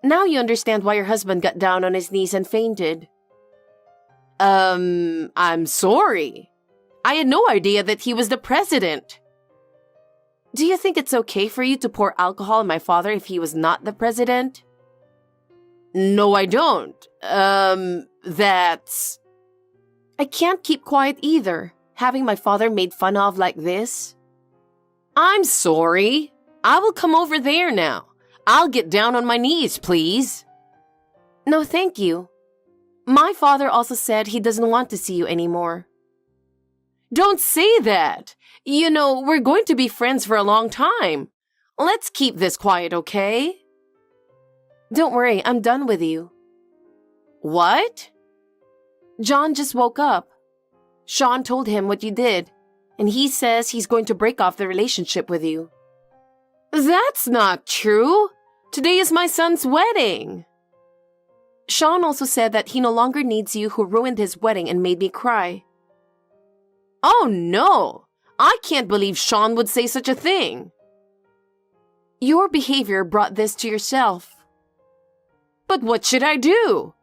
Now you understand why your husband got down on his knees and fainted. I'm sorry. I had no idea that he was the president. Do you think it's okay for you to pour alcohol on my father if he was not the president? No, I don't. That's... I can't keep quiet either, having my father made fun of like this. I'm sorry. I will come over there now. I'll get down on my knees, please. No, thank you. My father also said he doesn't want to see you anymore. Don't say that. You know, we're going to be friends for a long time. Let's keep this quiet, okay? Don't worry, I'm done with you. What? John just woke up. Sean told him what you did, and he says he's going to break off the relationship with you. That's not true. Today is my son's wedding. Sean also said that he no longer needs you who ruined his wedding and made me cry. Oh no! I can't believe Sean would say such a thing. Your behavior brought this to yourself. But what should I do?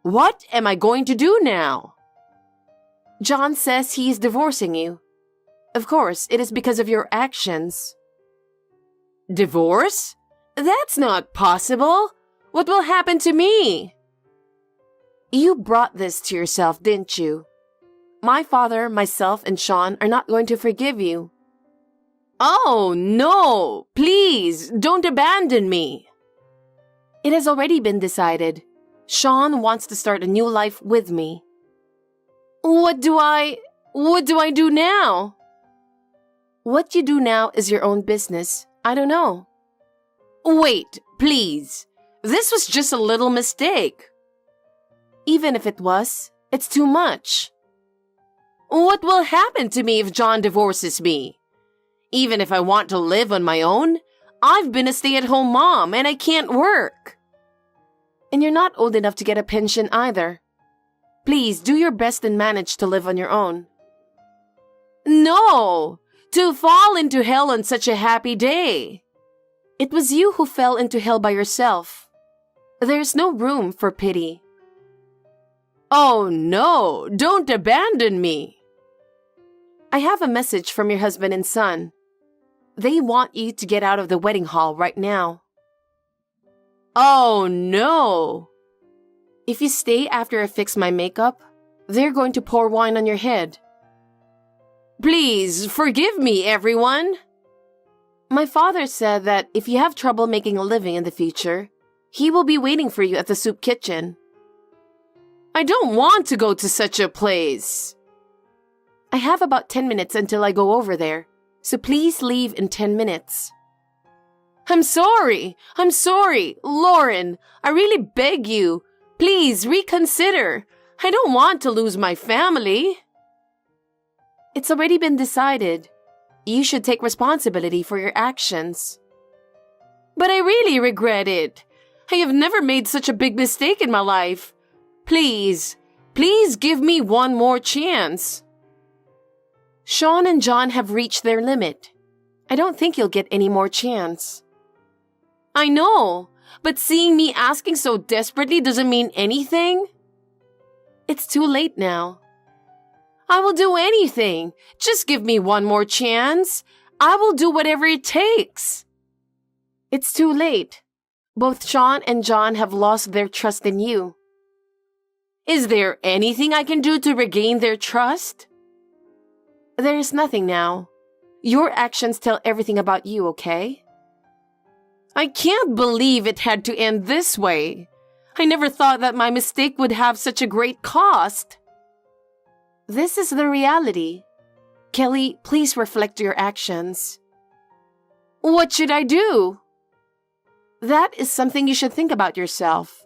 What am I going to do now? John says he is divorcing you. Of course, it is because of your actions. Divorce? That's not possible. What will happen to me? You brought this to yourself, didn't you? My father, myself, and Sean are not going to forgive you. Oh, no! Please, don't abandon me. It has already been decided. Sean wants to start a new life with me. What do I do now? What you do now is your own business. I don't know. Wait, please. This was just a little mistake. Even if it was, it's too much. What will happen to me if John divorces me? Even if I want to live on my own, I've been a stay-at-home mom and I can't work. And you're not old enough to get a pension either. Please do your best and manage to live on your own. No! To fall into hell on such a happy day. It was you who fell into hell by yourself. There's no room for pity. Oh no, don't abandon me. I have a message from your husband and son. They want you to get out of the wedding hall right now. Oh no. If you stay after I fix my makeup, they're going to pour wine on your head. Please, forgive me, everyone. My father said that if you have trouble making a living in the future, he will be waiting for you at the soup kitchen. I don't want to go to such a place. I have about 10 minutes until I go over there, so please leave in 10 minutes. I'm sorry, Lauren. I really beg you. Please reconsider. I don't want to lose my family. It's already been decided. You should take responsibility for your actions. But I really regret it. I have never made such a big mistake in my life. Please give me one more chance. Sean and John have reached their limit. I don't think you'll get any more chance. I know, but seeing me asking so desperately doesn't mean anything. It's too late now. I will do anything. Just give me one more chance. I will do whatever it takes. It's too late. Both Sean and John have lost their trust in you. Is there anything I can do to regain their trust? There is nothing now. Your actions tell everything about you, okay? I can't believe it had to end this way. I never thought that my mistake would have such a great cost. This is the reality. Kelly, please reflect your actions. What should I do? That is something you should think about yourself.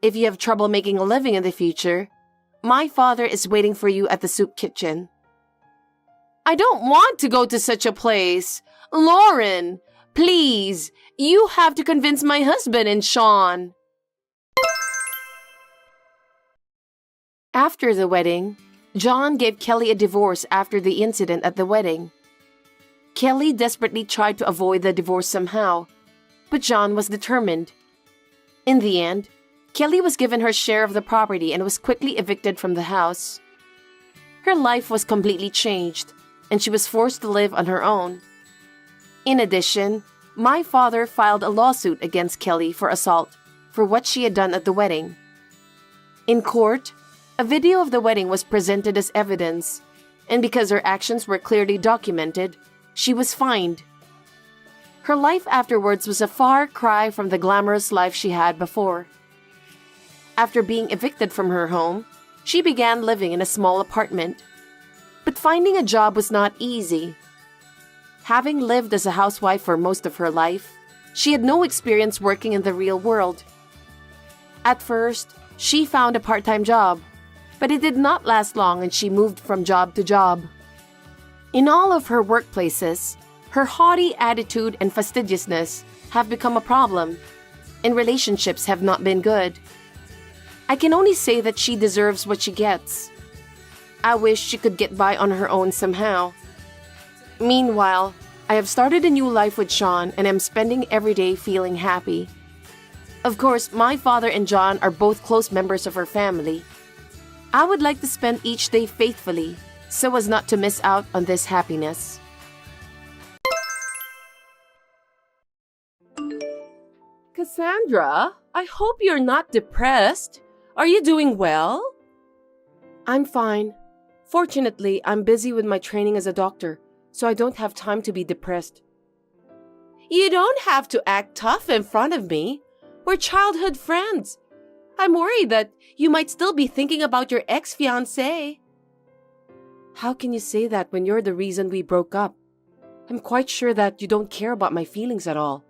If you have trouble making a living in the future, my father is waiting for you at the soup kitchen. I don't want to go to such a place. Lauren, please, you have to convince my husband and Sean. After the wedding, John gave Kelly a divorce after the incident at the wedding. Kelly desperately tried to avoid the divorce somehow, but John was determined. In the end, Kelly was given her share of the property and was quickly evicted from the house. Her life was completely changed, and she was forced to live on her own. In addition, my father filed a lawsuit against Kelly for assault for what she had done at the wedding. In court, a video of the wedding was presented as evidence, and because her actions were clearly documented, she was fined. Her life afterwards was a far cry from the glamorous life she had before. After being evicted from her home, she began living in a small apartment. But finding a job was not easy. Having lived as a housewife for most of her life, she had no experience working in the real world. At first, she found a part-time job, but it did not last long and she moved from job to job. In all of her workplaces, her haughty attitude and fastidiousness have become a problem, and relationships have not been good. I can only say that she deserves what she gets. I wish she could get by on her own somehow. Meanwhile, I have started a new life with Sean and am spending every day feeling happy. Of course, my father and John are both close members of our family. I would like to spend each day faithfully so as not to miss out on this happiness. Cassandra, I hope you're not depressed. Are you doing well? I'm fine. Fortunately, I'm busy with my training as a doctor, so I don't have time to be depressed. You don't have to act tough in front of me. We're childhood friends. I'm worried that you might still be thinking about your ex-fiancé. How can you say that when you're the reason we broke up? I'm quite sure that you don't care about my feelings at all.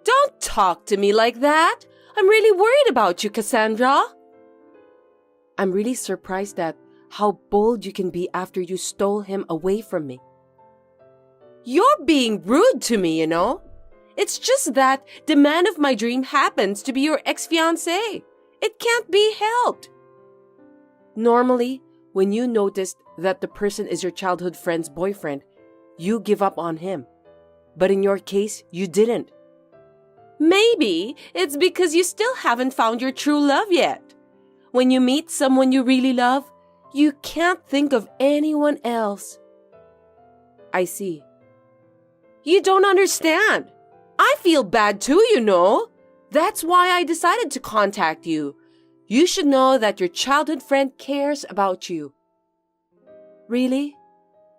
Don't talk to me like that. I'm really worried about you, Cassandra. I'm really surprised at how bold you can be after you stole him away from me. You're being rude to me, you know. It's just that the man of my dream happens to be your ex-fiancé. It can't be helped. Normally, when you notice that the person is your childhood friend's boyfriend, you give up on him. But in your case, you didn't. Maybe it's because you still haven't found your true love yet. When you meet someone you really love, you can't think of anyone else. I see. You don't understand. I feel bad too, you know. That's why I decided to contact you. You should know that your childhood friend cares about you. Really?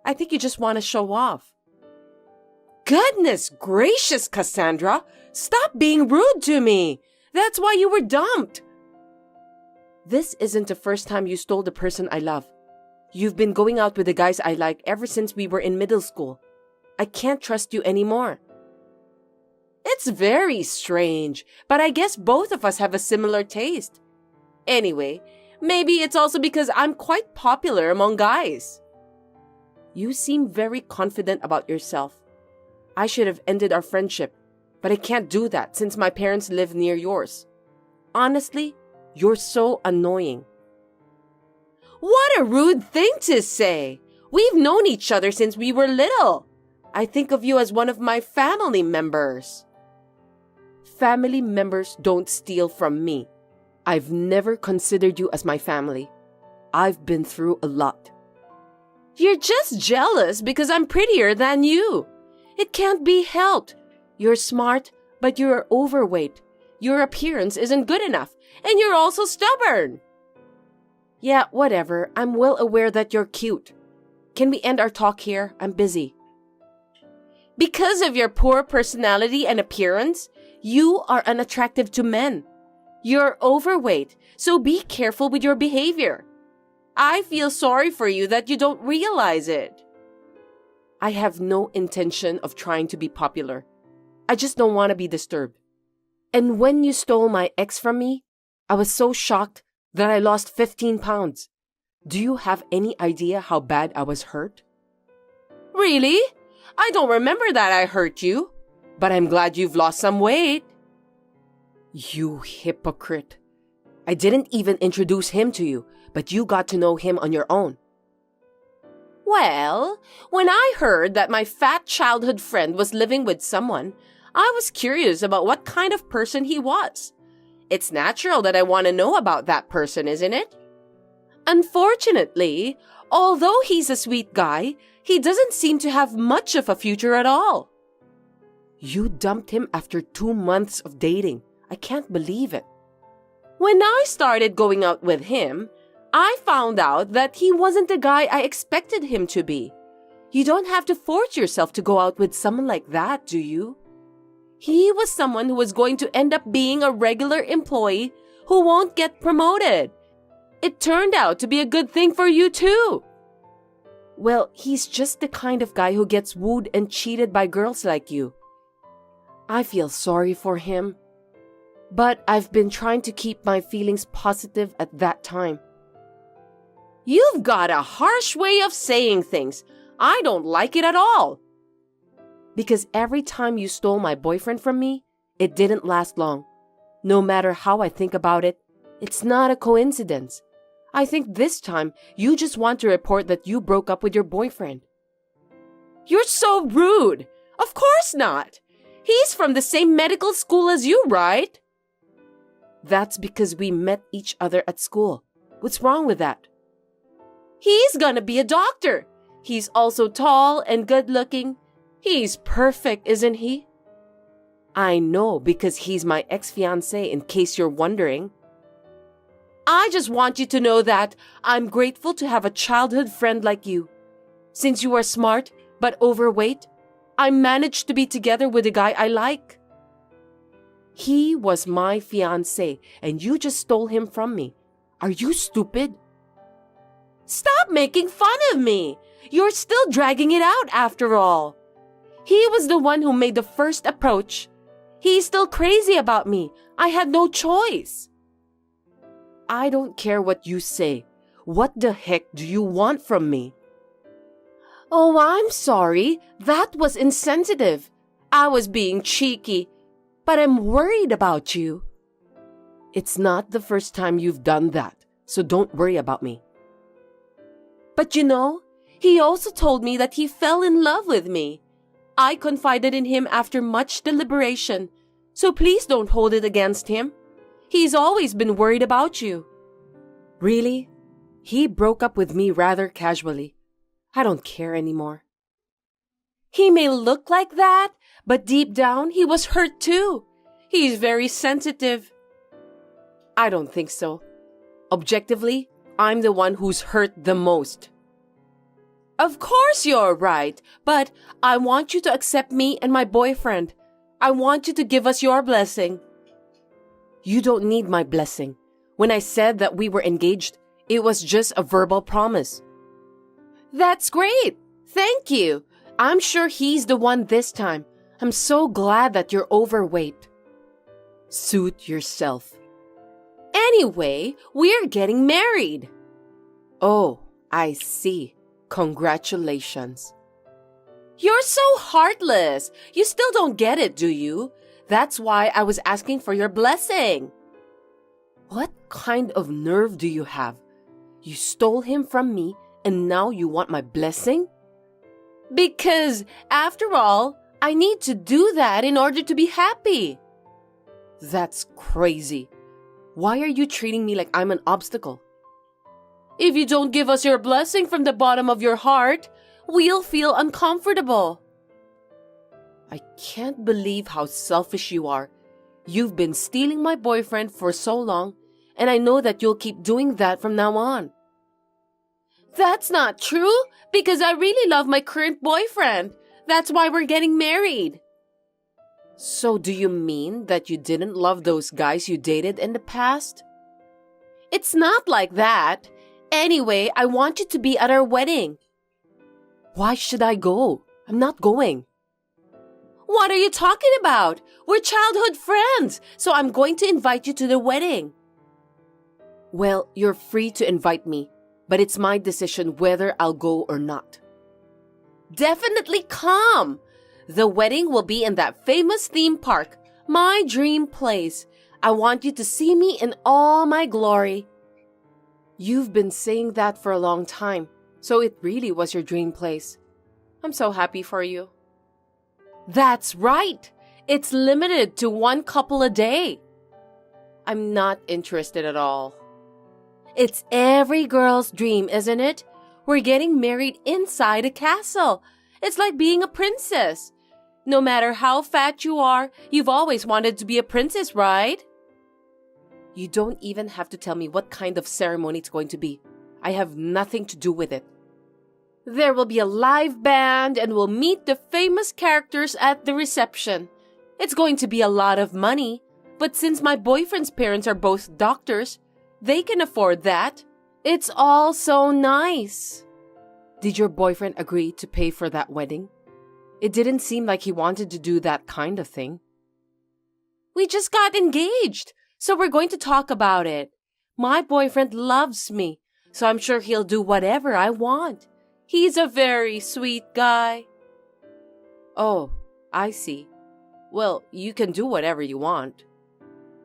I think you just want to show off. Goodness gracious, Cassandra! Stop being rude to me! That's why you were dumped! This isn't the first time you stole the person I love. You've been going out with the guys I like ever since we were in middle school. I can't trust you anymore. It's very strange, but I guess both of us have a similar taste. Anyway, maybe it's also because I'm quite popular among guys. You seem very confident about yourself. I should have ended our friendship, but I can't do that since my parents live near yours. Honestly, you're so annoying. What a rude thing to say! We've known each other since we were little. I think of you as one of my family members. Family members don't steal from me. I've never considered you as my family. I've been through a lot. You're just jealous because I'm prettier than you. It can't be helped. You're smart, but you're overweight. Your appearance isn't good enough, and you're also stubborn. Yeah, whatever. I'm well aware that you're cute. Can we end our talk here? I'm busy. Because of your poor personality and appearance, you are unattractive to men. You're overweight, so be careful with your behavior. I feel sorry for you that you don't realize it. I have no intention of trying to be popular. I just don't want to be disturbed. And when you stole my ex from me, I was so shocked that I lost 15 pounds. Do you have any idea how bad I was hurt? Really? I don't remember that I hurt you, but I'm glad you've lost some weight. You hypocrite. I didn't even introduce him to you, but you got to know him on your own. Well, when I heard that my fat childhood friend was living with someone, I was curious about what kind of person he was. It's natural that I want to know about that person, isn't it? Unfortunately, although he's a sweet guy, he doesn't seem to have much of a future at all. You dumped him after 2 months of dating. I can't believe it. When I started going out with him, I found out that he wasn't the guy I expected him to be. You don't have to force yourself to go out with someone like that, do you? He was someone who was going to end up being a regular employee who won't get promoted. It turned out to be a good thing for you too. Well, he's just the kind of guy who gets wooed and cheated by girls like you. I feel sorry for him. But I've been trying to keep my feelings positive at that time. You've got a harsh way of saying things. I don't like it at all. Because every time you stole my boyfriend from me, it didn't last long. No matter how I think about it, it's not a coincidence. I think this time you just want to report that you broke up with your boyfriend. You're so rude. Of course not. He's from the same medical school as you, right? That's because we met each other at school. What's wrong with that? He's gonna be a doctor. He's also tall and good-looking. He's perfect, isn't he? I know because he's my ex-fiancé, in case you're wondering. I just want you to know that I'm grateful to have a childhood friend like you. Since you are smart but overweight, I managed to be together with a guy I like. He was my fiancé, and you just stole him from me. Are you stupid? Stop making fun of me! You're still dragging it out after all. He was the one who made the first approach. He's still crazy about me. I had no choice. I don't care what you say. What the heck do you want from me? Oh, I'm sorry. That was insensitive. I was being cheeky, but I'm worried about you. It's not the first time you've done that, so don't worry about me. But you know, he also told me that he fell in love with me. I confided in him after much deliberation, so please don't hold it against him. He's always been worried about you. Really? He broke up with me rather casually. I don't care anymore. He may look like that, but deep down he was hurt too. He's very sensitive. I don't think so. Objectively, I'm the one who's hurt the most. Of course you're right, but I want you to accept me and my boyfriend. I want you to give us your blessing. You don't need my blessing. When I said that we were engaged, it was just a verbal promise. That's great. Thank you. I'm sure he's the one this time. I'm so glad that you're overweight. Suit yourself. Anyway, we're getting married. Oh, I see. Congratulations. You're so heartless. You still don't get it, do you? That's why I was asking for your blessing. What kind of nerve do you have? You stole him from me and now you want my blessing? Because, after all, I need to do that in order to be happy. That's crazy. Why are you treating me like I'm an obstacle? If you don't give us your blessing from the bottom of your heart, we'll feel uncomfortable. I can't believe how selfish you are. You've been stealing my boyfriend for so long, and I know that you'll keep doing that from now on. That's not true, because I really love my current boyfriend. That's why we're getting married. So do you mean that you didn't love those guys you dated in the past? It's not like that. Anyway, I want you to be at our wedding. Why should I go? I'm not going. What are you talking about? We're childhood friends, so I'm going to invite you to the wedding. Well, you're free to invite me, but it's my decision whether I'll go or not. Definitely come! The wedding will be in that famous theme park, my dream place. I want you to see me in all my glory. You've been saying that for a long time, so it really was your dream place. I'm so happy for you. That's right! It's limited to 1 couple a day. I'm not interested at all. It's every girl's dream, isn't it? We're getting married inside a castle. It's like being a princess. No matter how fat you are, you've always wanted to be a princess, right? You don't even have to tell me what kind of ceremony it's going to be. I have nothing to do with it. There will be a live band and we'll meet the famous characters at the reception. It's going to be a lot of money, but since my boyfriend's parents are both doctors, they can afford that. It's all so nice. Did your boyfriend agree to pay for that wedding? It didn't seem like he wanted to do that kind of thing. We just got engaged, so we're going to talk about it. My boyfriend loves me, so I'm sure he'll do whatever I want. He's a very sweet guy. Oh, I see. Well, you can do whatever you want.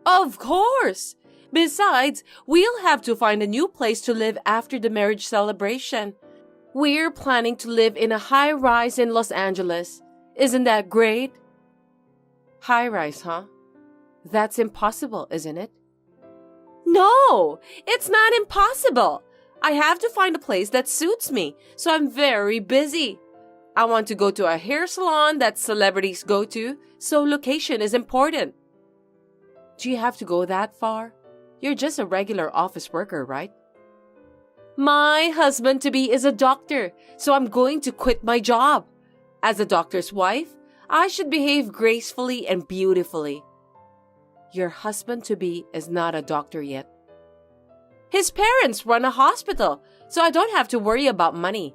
Of course! Besides, we'll have to find a new place to live after the marriage celebration. We're planning to live in a high-rise in Los Angeles. Isn't that great? High-rise, huh? That's impossible, isn't it? No, it's not impossible. I have to find a place that suits me, so I'm very busy. I want to go to a hair salon that celebrities go to, so location is important. Do you have to go that far? You're just a regular office worker, right? My husband-to-be is a doctor, so I'm going to quit my job. As a doctor's wife, I should behave gracefully and beautifully. Your husband-to-be is not a doctor yet. His parents run a hospital, so I don't have to worry about money.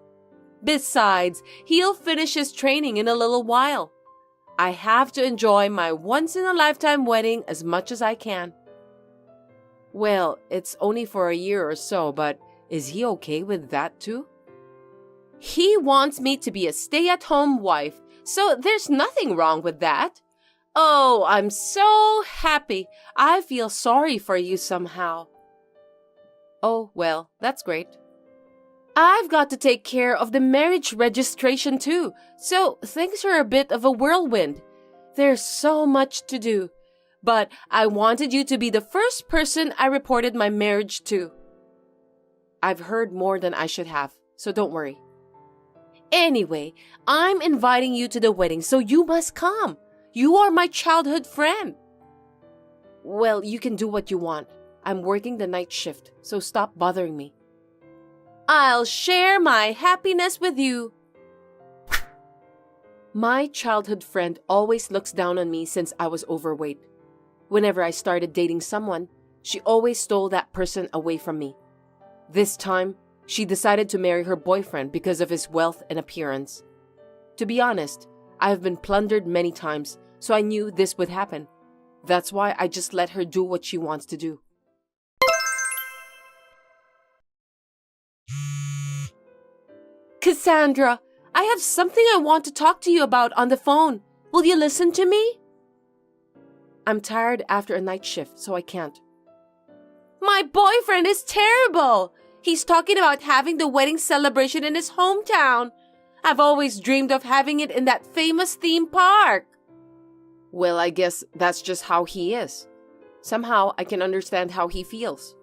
Besides, he'll finish his training in a little while. I have to enjoy my once-in-a-lifetime wedding as much as I can. Well, it's only for a year or so, but is he okay with that too? He wants me to be a stay-at-home wife, so there's nothing wrong with that. Oh, I'm so happy. I feel sorry for you somehow. Oh, well, that's great. I've got to take care of the marriage registration too, so things are a bit of a whirlwind. There's so much to do, but I wanted you to be the first person I reported my marriage to. I've heard more than I should have, so don't worry. Anyway, I'm inviting you to the wedding, so you must come. You are my childhood friend. Well, you can do what you want. I'm working the night shift, so stop bothering me. I'll share my happiness with you. My childhood friend always looks down on me since I was overweight. Whenever I started dating someone, she always stole that person away from me. This time, she decided to marry her boyfriend because of his wealth and appearance. To be honest, I have been plundered many times, so I knew this would happen. That's why I just let her do what she wants to do. Cassandra, I have something I want to talk to you about on the phone. Will you listen to me? I'm tired after a night shift, so I can't. My boyfriend is terrible. He's talking about having the wedding celebration in his hometown. I've always dreamed of having it in that famous theme park. Well, I guess that's just how he is. Somehow I can understand how he feels.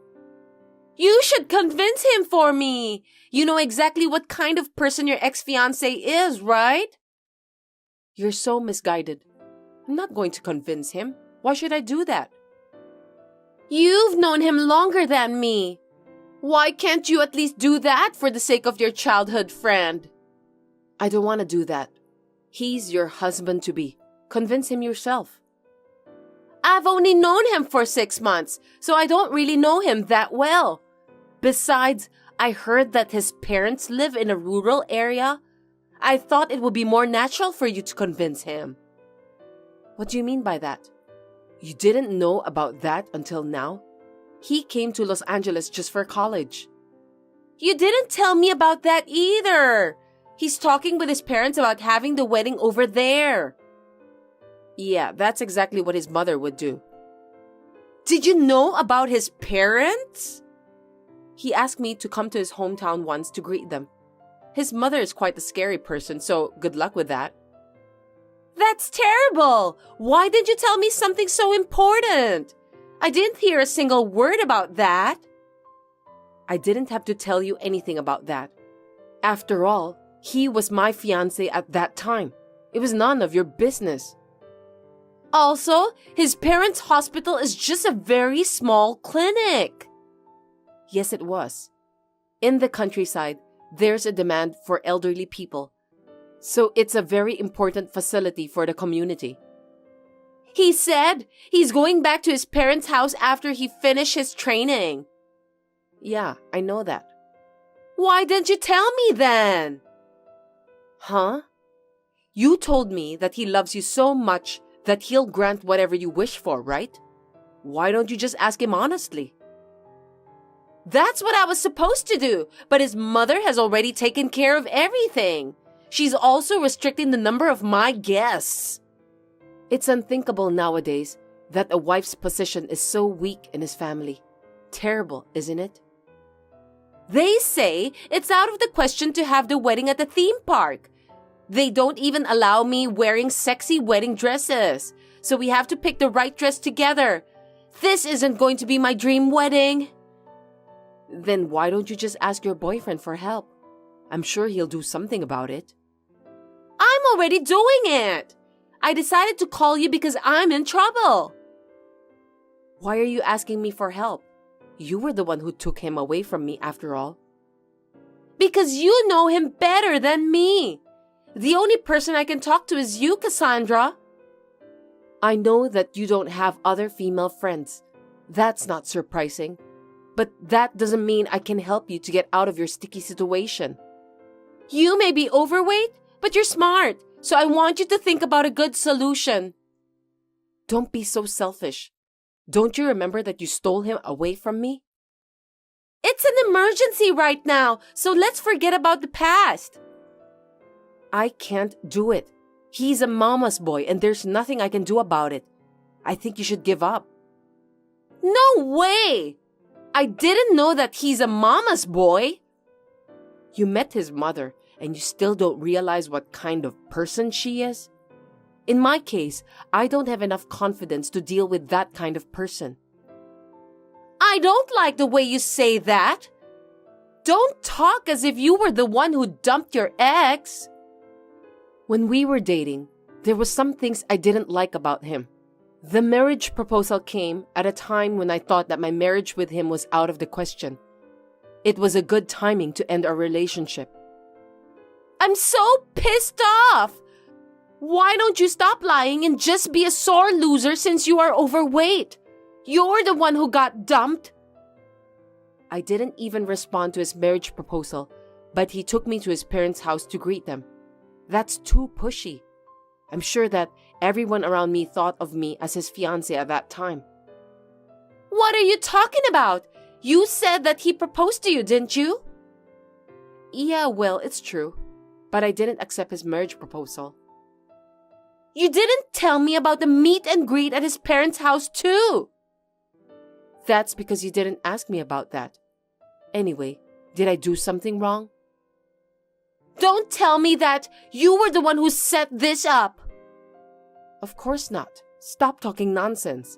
You should convince him for me. You know exactly what kind of person your ex-fiancé is, right? You're so misguided. I'm not going to convince him. Why should I do that? You've known him longer than me. Why can't you at least do that for the sake of your childhood friend? I don't want to do that. He's your husband-to-be. Convince him yourself. I've only known him for 6 months, so I don't really know him that well. Besides, I heard that his parents live in a rural area. I thought it would be more natural for you to convince him. What do you mean by that? You didn't know about that until now? He came to Los Angeles just for college. You didn't tell me about that either. He's talking with his parents about having the wedding over there. Yeah, that's exactly what his mother would do. Did you know about his parents? He asked me to come to his hometown once to greet them. His mother is quite a scary person, so good luck with that. That's terrible! Why didn't you tell me something so important? I didn't hear a single word about that. I didn't have to tell you anything about that. After all, he was my fiancé at that time. It was none of your business. Also, his parents' hospital is just a very small clinic. Yes, it was. In the countryside, there's a demand for elderly people. So it's a very important facility for the community. He said he's going back to his parents' house after he finished his training. Yeah, I know that. Why didn't you tell me then? Huh? You told me that he loves you so much that he'll grant whatever you wish for, right? Why don't you just ask him honestly? That's what I was supposed to do, but his mother has already taken care of everything. She's also restricting the number of my guests. It's unthinkable nowadays that a wife's position is so weak in his family. Terrible, isn't it? They say it's out of the question to have the wedding at the theme park. They don't even allow me wearing sexy wedding dresses, so we have to pick the right dress together. This isn't going to be my dream wedding. Then why don't you just ask your boyfriend for help? I'm sure he'll do something about it. I'm already doing it. I decided to call you because I'm in trouble. Why are you asking me for help? You were the one who took him away from me after all. Because you know him better than me. The only person I can talk to is you, Cassandra. I know that you don't have other female friends. That's not surprising. But that doesn't mean I can help you to get out of your sticky situation. You may be overweight, but you're smart. So I want you to think about a good solution. Don't be so selfish. Don't you remember that you stole him away from me? It's an emergency right now, so let's forget about the past. I can't do it. He's a mama's boy and there's nothing I can do about it. I think you should give up. No way! I didn't know that he's a mama's boy. You met his mother and you still don't realize what kind of person she is? In my case, I don't have enough confidence to deal with that kind of person. I don't like the way you say that. Don't talk as if you were the one who dumped your ex. When we were dating, there were some things I didn't like about him. The marriage proposal came at a time when I thought that my marriage with him was out of the question. It was a good timing to end our relationship. I'm so pissed off! Why don't you stop lying and just be a sore loser since you are overweight? You're the one who got dumped. I didn't even respond to his marriage proposal, but he took me to his parents' house to greet them. That's too pushy. I'm sure that everyone around me thought of me as his fiancé at that time. What are you talking about? You said that he proposed to you, didn't you? Yeah, well, it's true. But I didn't accept his marriage proposal. You didn't tell me about the meet and greet at his parents' house too. That's because you didn't ask me about that. Anyway, did I do something wrong? Don't tell me that you were the one who set this up. Of course not. Stop talking nonsense.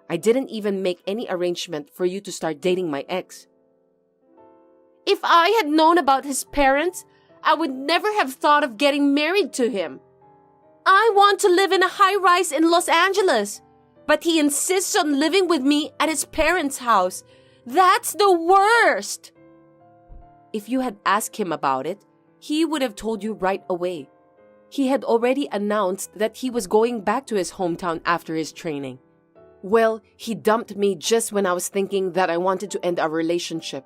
I didn't even make any arrangement for you to start dating my ex. If I had known about his parents, I would never have thought of getting married to him. I want to live in a high-rise in Los Angeles, but he insists on living with me at his parents' house. That's the worst! If you had asked him about it, he would have told you right away. He had already announced that he was going back to his hometown after his training. Well, he dumped me just when I was thinking that I wanted to end our relationship.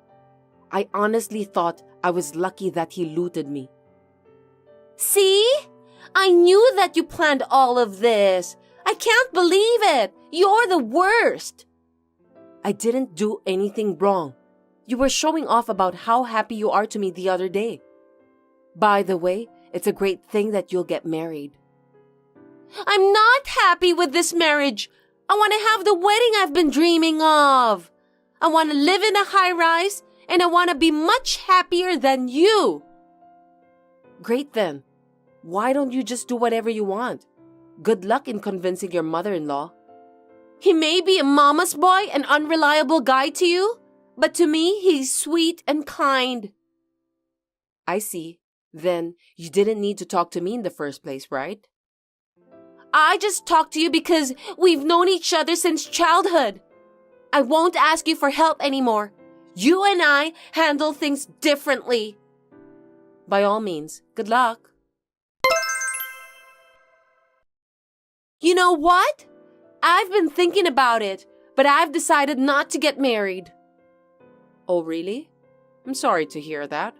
I honestly thought I was lucky that he looted me. See? I knew that you planned all of this. I can't believe it. You're the worst. I didn't do anything wrong. You were showing off about how happy you are to me the other day. By the way, it's a great thing that you'll get married. I'm not happy with this marriage. I want to have the wedding I've been dreaming of. I want to live in a high-rise, and I want to be much happier than you. Great then. Why don't you just do whatever you want? Good luck in convincing your mother-in-law. He may be a mama's boy, an unreliable guy to you, but to me, he's sweet and kind. I see. Then you didn't need to talk to me in the first place, right? I just talked to you because we've known each other since childhood. I won't ask you for help anymore. You and I handle things differently. By all means, good luck. You know what? I've been thinking about it, but I've decided not to get married. Oh, really? I'm sorry to hear that.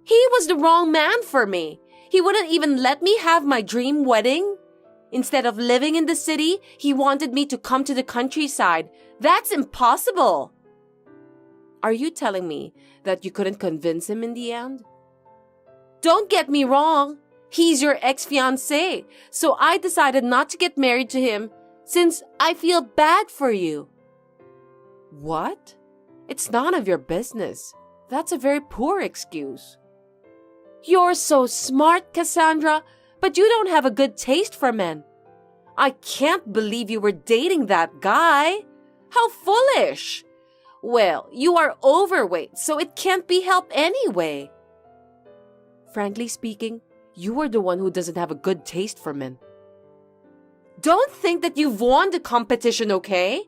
He was the wrong man for me. He wouldn't even let me have my dream wedding. Instead of living in the city, he wanted me to come to the countryside. That's impossible. Are you telling me that you couldn't convince him in the end? Don't get me wrong. He's your ex-fiancé, so I decided not to get married to him since I feel bad for you. What? It's none of your business. That's a very poor excuse. You're so smart, Cassandra, but you don't have a good taste for men. I can't believe you were dating that guy. How foolish. Well, you are overweight, so it can't be helped anyway. Frankly speaking, you are the one who doesn't have a good taste for men. Don't think that you've won the competition, okay?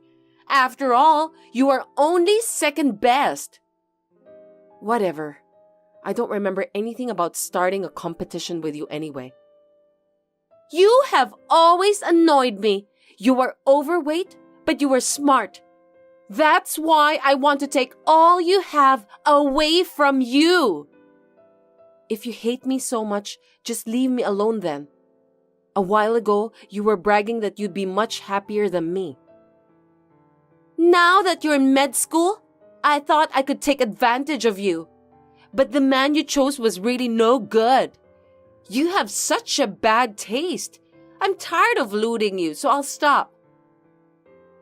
After all, you are only second best. Whatever. I don't remember anything about starting a competition with you anyway. You have always annoyed me. You were overweight, but you were smart. That's why I want to take all you have away from you. If you hate me so much, just leave me alone then. A while ago, you were bragging that you'd be much happier than me. Now that you're in med school, I thought I could take advantage of you. But the man you chose was really no good. You have such a bad taste. I'm tired of looting you, so I'll stop.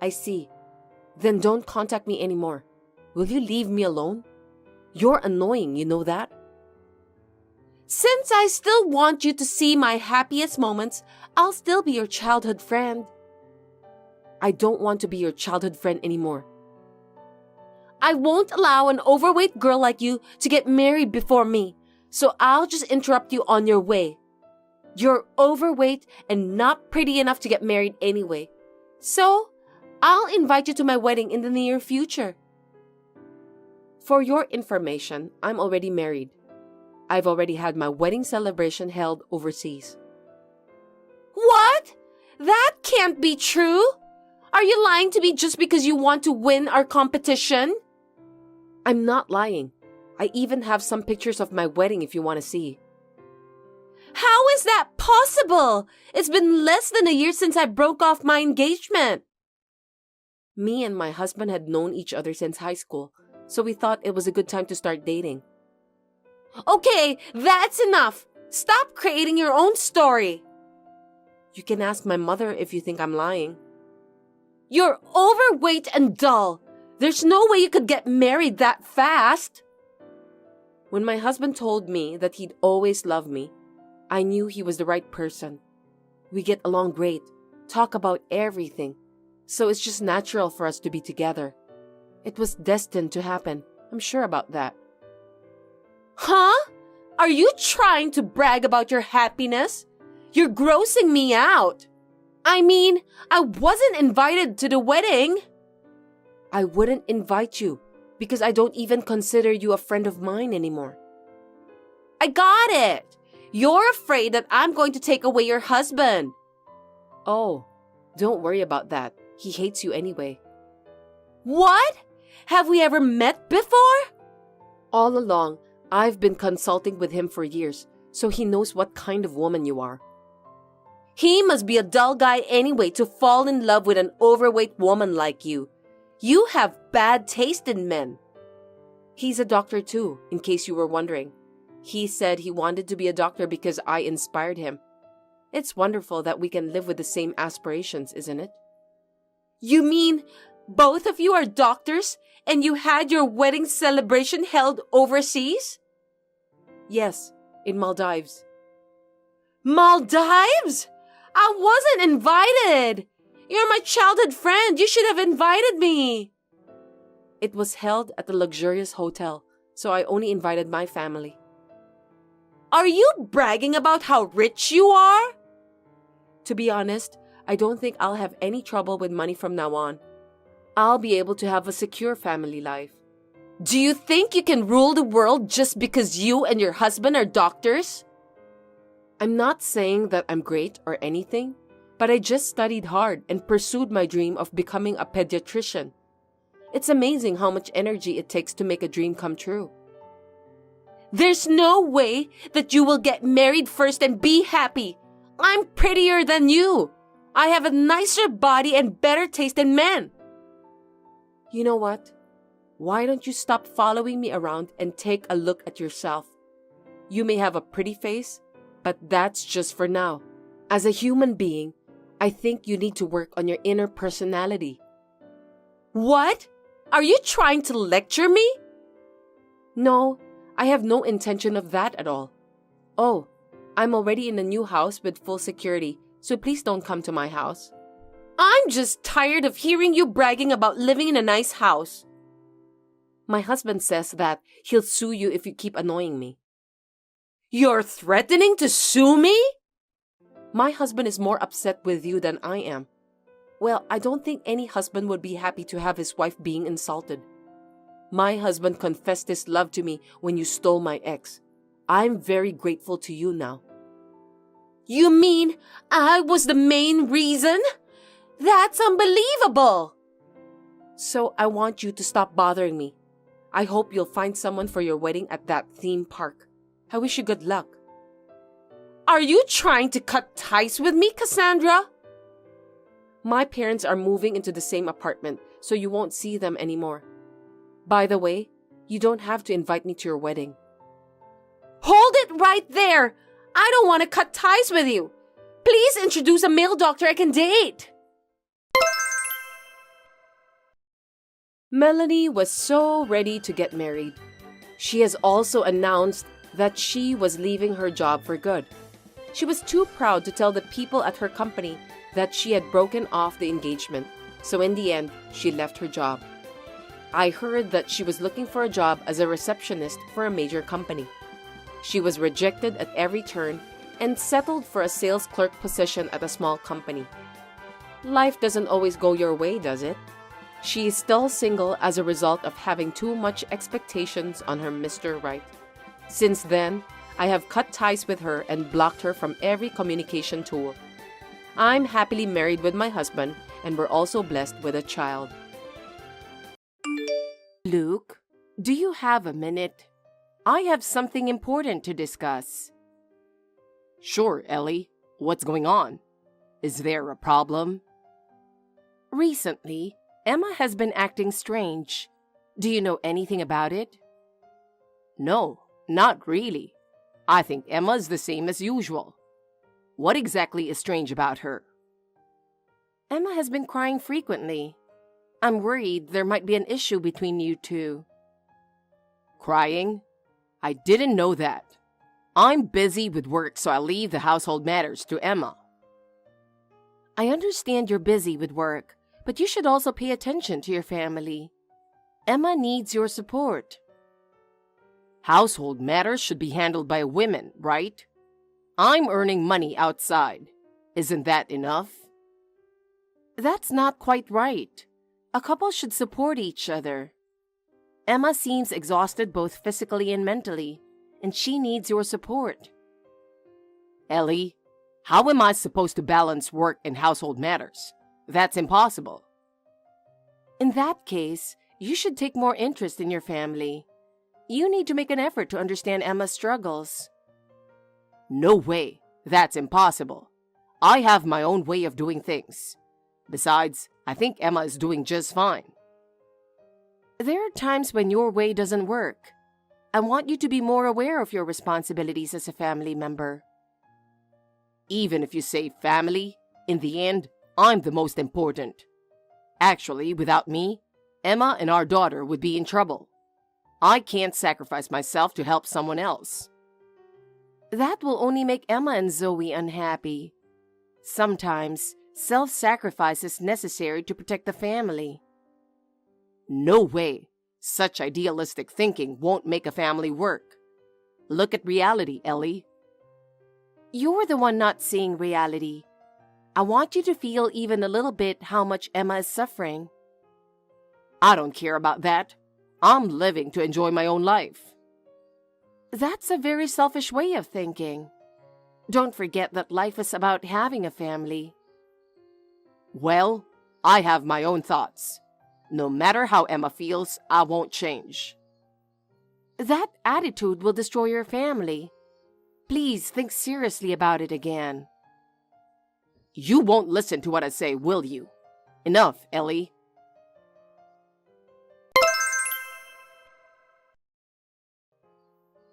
I see. Then don't contact me anymore. Will you leave me alone? You're annoying, you know that? Since I still want you to see my happiest moments, I'll still be your childhood friend. I don't want to be your childhood friend anymore. I won't allow an overweight girl like you to get married before me, so I'll just interrupt you on your way. You're overweight and not pretty enough to get married anyway. So, I'll invite you to my wedding in the near future. For your information, I'm already married. I've already had my wedding celebration held overseas. What? That can't be true. Are you lying to me just because you want to win our competition? I'm not lying. I even have some pictures of my wedding if you want to see. How is that possible? It's been less than a year since I broke off my engagement. Me and my husband had known each other since high school, so we thought it was a good time to start dating. Okay, that's enough. Stop creating your own story. You can ask my mother if you think I'm lying. You're overweight and dull. There's no way you could get married that fast. When my husband told me that he'd always love me, I knew he was the right person. We get along great, talk about everything, so it's just natural for us to be together. It was destined to happen. I'm sure about that. Huh? Are you trying to brag about your happiness? You're grossing me out. I mean, I wasn't invited to the wedding. I wouldn't invite you because I don't even consider you a friend of mine anymore. I got it. You're afraid that I'm going to take away your husband. Oh, don't worry about that. He hates you anyway. What? Have we ever met before? All along, I've been consulting with him for years, so he knows what kind of woman you are. He must be a dull guy anyway to fall in love with an overweight woman like you. You have bad taste in men. He's a doctor too, in case you were wondering. He said he wanted to be a doctor because I inspired him. It's wonderful that we can live with the same aspirations, isn't it? You mean both of you are doctors and you had your wedding celebration held overseas? Yes, in Maldives. Maldives? I wasn't invited. You're my childhood friend. You should have invited me. It was held at a luxurious hotel, so I only invited my family. Are you bragging about how rich you are? To be honest, I don't think I'll have any trouble with money from now on. I'll be able to have a secure family life. Do you think you can rule the world just because you and your husband are doctors? I'm not saying that I'm great or anything, but I just studied hard and pursued my dream of becoming a pediatrician. It's amazing how much energy it takes to make a dream come true. There's no way that you will get married first and be happy. I'm prettier than you. I have a nicer body and better taste in men. You know what? Why don't you stop following me around and take a look at yourself? You may have a pretty face, but that's just for now. As a human being, I think you need to work on your inner personality. What? Are you trying to lecture me? No, I have no intention of that at all. Oh, I'm already in a new house with full security, so please don't come to my house. I'm just tired of hearing you bragging about living in a nice house. My husband says that he'll sue you if you keep annoying me. You're threatening to sue me? My husband is more upset with you than I am. Well, I don't think any husband would be happy to have his wife being insulted. My husband confessed his love to me when you stole my ex. I'm very grateful to you now. You mean I was the main reason? That's unbelievable! So I want you to stop bothering me. I hope you'll find someone for your wedding at that theme park. I wish you good luck. Are you trying to cut ties with me, Cassandra? My parents are moving into the same apartment, so you won't see them anymore. By the way, you don't have to invite me to your wedding. Hold it right there! I don't want to cut ties with you. Please introduce a male doctor I can date. Melanie was so ready to get married. She has also announced that she was leaving her job for good. She was too proud to tell the people at her company that she had broken off the engagement, so in the end, she left her job. I heard that she was looking for a job as a receptionist for a major company. She was rejected at every turn and settled for a sales clerk position at a small company. Life doesn't always go your way, does it? She is still single as a result of having too much expectations on her Mr. Right. Since then, I have cut ties with her and blocked her from every communication tool. I'm happily married with my husband, and we're also blessed with a child. Luke, do you have a minute? I have something important to discuss. Sure, Ellie. What's going on? Is there a problem? Recently, Emma has been acting strange. Do you know anything about it? No, not really. I think Emma's the same as usual. What exactly is strange about her? Emma has been crying frequently. I'm worried there might be an issue between you two. Crying? I didn't know that. I'm busy with work, so I'll leave the household matters to Emma. I understand you're busy with work, but you should also pay attention to your family. Emma needs your support. Household matters should be handled by women, right? I'm earning money outside. Isn't that enough? That's not quite right. A couple should support each other. Emma seems exhausted both physically and mentally, and she needs your support. Ellie, how am I supposed to balance work and household matters? That's impossible. In that case, you should take more interest in your family. You need to make an effort to understand Emma's struggles. No way. That's impossible. I have my own way of doing things. Besides, I think Emma is doing just fine. There are times when your way doesn't work. I want you to be more aware of your responsibilities as a family member. Even if you say family, in the end, I'm the most important. Actually, without me, Emma and our daughter would be in trouble. I can't sacrifice myself to help someone else. That will only make Emma and Zoe unhappy. Sometimes, self-sacrifice is necessary to protect the family. No way. Such idealistic thinking won't make a family work. Look at reality, Ellie. You're the one not seeing reality. I want you to feel even a little bit how much Emma is suffering. I don't care about that. I'm living to enjoy my own life. That's a very selfish way of thinking. Don't forget that life is about having a family. Well, I have my own thoughts. No matter how Emma feels, I won't change. That attitude will destroy your family. Please think seriously about it again. You won't listen to what I say, will you? Enough, Ellie.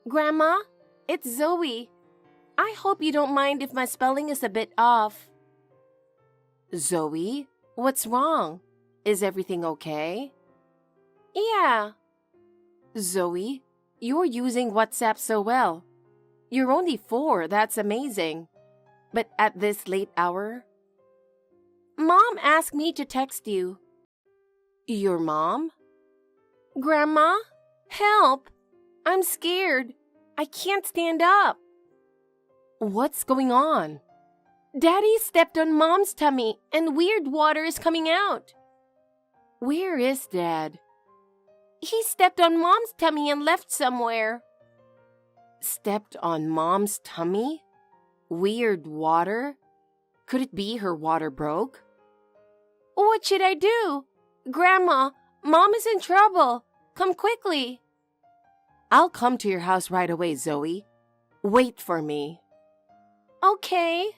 Grandma, it's Zoe. I hope you don't mind if my spelling is a bit off. Zoe, what's wrong? Is everything okay? Yeah. Zoe, you're using WhatsApp so well. You're only 4, that's amazing. But at this late hour? Mom asked me to text you. Your mom? Grandma, help! I'm scared. I can't stand up. What's going on? Daddy stepped on Mom's tummy and weird water is coming out. Where is Dad? He stepped on Mom's tummy and left somewhere. Stepped on Mom's tummy? Weird water? Could it be her water broke? What should I do? Grandma, Mom is in trouble. Come quickly. I'll come to your house right away, Zoe. Wait for me. Okay.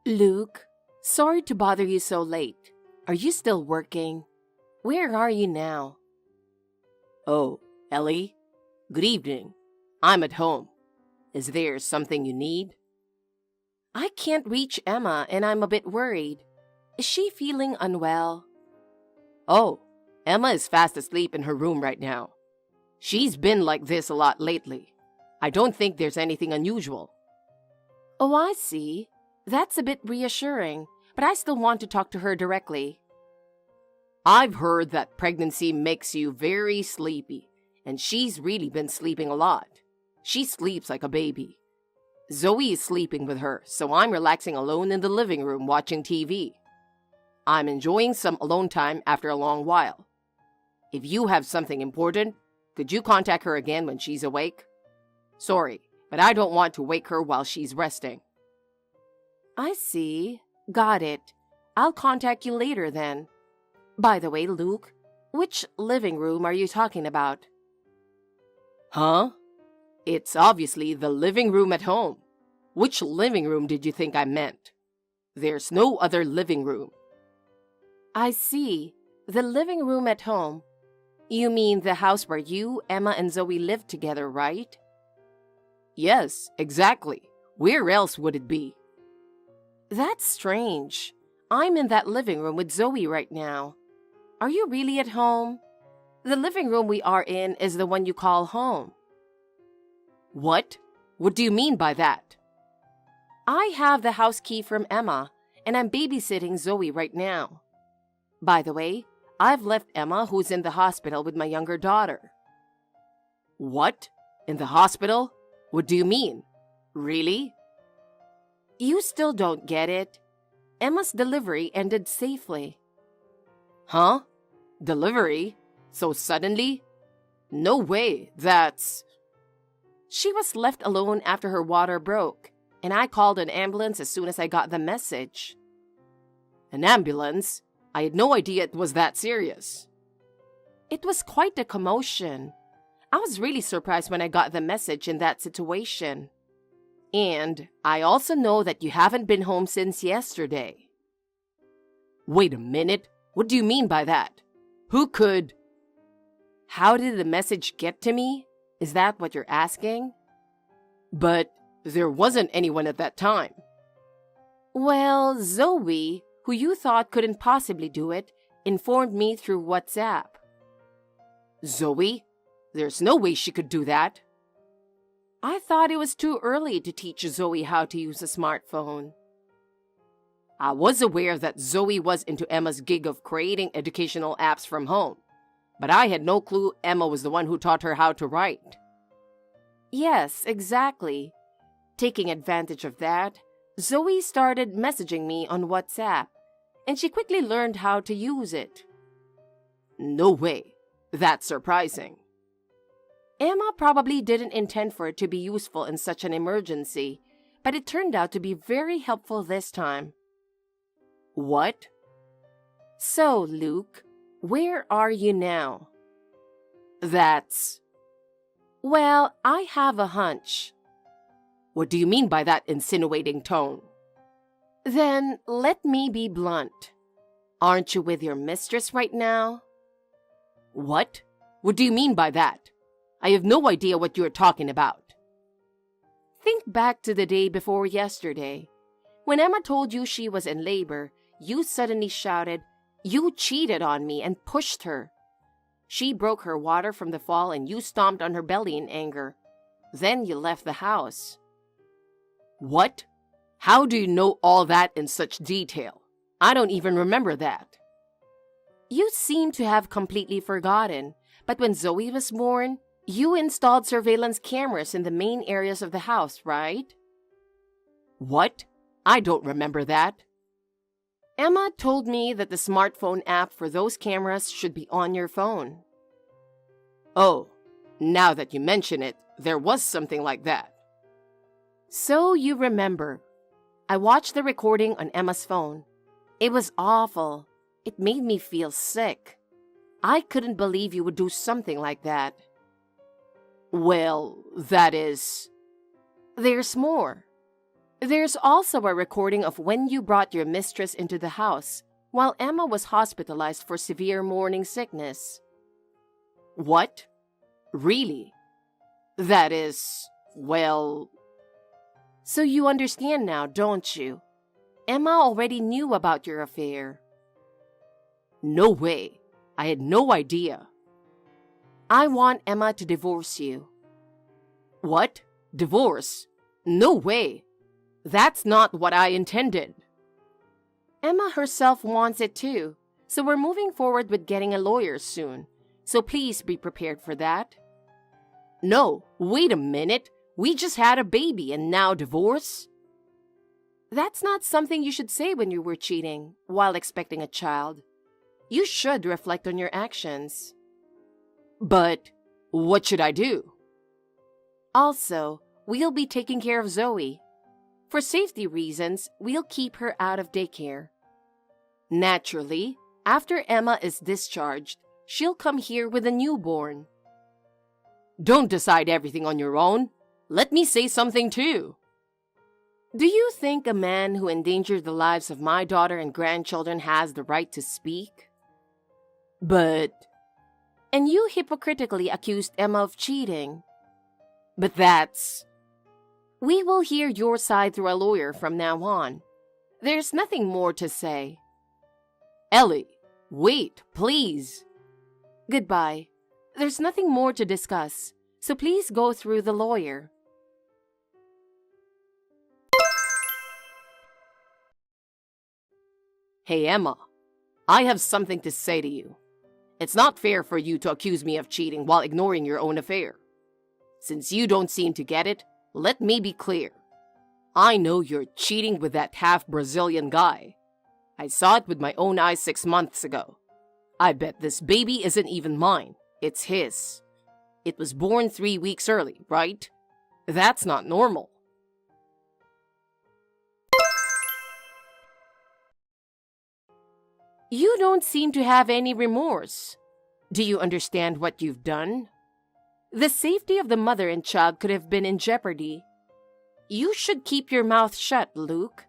Luke, sorry to bother you so late. Are you still working? Where are you now? Oh, Ellie? Good evening. I'm at home. Is there something you need? I can't reach Emma and I'm a bit worried. Is she feeling unwell? Oh, Emma is fast asleep in her room right now. She's been like this a lot lately. I don't think there's anything unusual. Oh, I see. That's a bit reassuring, but I still want to talk to her directly. I've heard that pregnancy makes you very sleepy, and she's really been sleeping a lot. She sleeps like a baby. Zoe is sleeping with her, so I'm relaxing alone in the living room watching TV. I'm enjoying some alone time after a long while. If you have something important, could you contact her again when she's awake? Sorry, but I don't want to wake her while she's resting. I see. Got it. I'll contact you later then. By the way, Luke, which living room are you talking about? Huh? It's obviously the living room at home. Which living room did you think I meant? There's no other living room. I see. The living room at home. You mean the house where you, Emma, and Zoe live together, right? Yes, exactly. Where else would it be? That's strange. I'm in that living room with Zoe right now. Are you really at home? The living room we are in is the one you call home. What? What do you mean by that? I have the house key from Emma, and I'm babysitting Zoe right now. By the way, I've left Emma, who's in the hospital with my younger daughter. What? In the hospital? What do you mean? Really? You still don't get it. Emma's delivery ended safely. Huh? Delivery? So suddenly? No way, that's... She was left alone after her water broke, and I called an ambulance as soon as I got the message. An ambulance? I had no idea it was that serious. It was quite a commotion. I was really surprised when I got the message in that situation. And I also know that you haven't been home since yesterday. Wait a minute. What do you mean by that? Who could... How did the message get to me? Is that what you're asking? But there wasn't anyone at that time. Well, Zoe, who you thought couldn't possibly do it, informed me through WhatsApp. Zoe? There's no way she could do that. I thought it was too early to teach Zoe how to use a smartphone. I was aware that Zoe was into Emma's gig of creating educational apps from home, but I had no clue Emma was the one who taught her how to write. Yes, exactly. Taking advantage of that, Zoe started messaging me on WhatsApp, and she quickly learned how to use it. No way. That's surprising. Emma probably didn't intend for it to be useful in such an emergency, but it turned out to be very helpful this time. What? So, Luke, where are you now? That's... Well, I have a hunch. What do you mean by that insinuating tone? Then let me be blunt. Aren't you with your mistress right now? What? What do you mean by that? I have no idea what you're talking about. Think back to the day before yesterday. When Emma told you she was in labor, you suddenly shouted, "You cheated on me," and pushed her. She broke her water from the fall and you stomped on her belly in anger. Then you left the house. What? How do you know all that in such detail? I don't even remember that. You seem to have completely forgotten, but when Zoe was born, you installed surveillance cameras in the main areas of the house, right? What? I don't remember that. Emma told me that the smartphone app for those cameras should be on your phone. Oh, now that you mention it, there was something like that. So you remember. I watched the recording on Emma's phone. It was awful. It made me feel sick. I couldn't believe you would do something like that. Well, that is... There's more. There's also a recording of when you brought your mistress into the house while Emma was hospitalized for severe morning sickness. What? Really? That is, well... So you understand now, don't you? Emma already knew about your affair. No way. I had no idea. I want Emma to divorce you. What? Divorce? No way. That's not what I intended. Emma herself wants it too, so we're moving forward with getting a lawyer soon. So please be prepared for that. No, wait a minute. We just had a baby and now divorce? That's not something you should say when you were cheating while expecting a child. You should reflect on your actions. But what should I do? Also, we'll be taking care of Zoe. For safety reasons, we'll keep her out of daycare. Naturally, after Emma is discharged, she'll come here with a newborn. Don't decide everything on your own. Let me say something too. Do you think a man who endangered the lives of my daughter and grandchildren has the right to speak? But... And you hypocritically accused Emma of cheating. But that's... We will hear your side through a lawyer from now on. There's nothing more to say. Ellie, wait, please. Goodbye. There's nothing more to discuss, so please go through the lawyer. Hey, Emma. I have something to say to you. It's not fair for you to accuse me of cheating while ignoring your own affair. Since you don't seem to get it, let me be clear. I know you're cheating with that half-Brazilian guy. I saw it with my own eyes 6 months ago. I bet this baby isn't even mine. It's his. It was born 3 weeks early, right? That's not normal. You don't seem to have any remorse. Do you understand what you've done? The safety of the mother and child could have been in jeopardy. You should keep your mouth shut, Luke.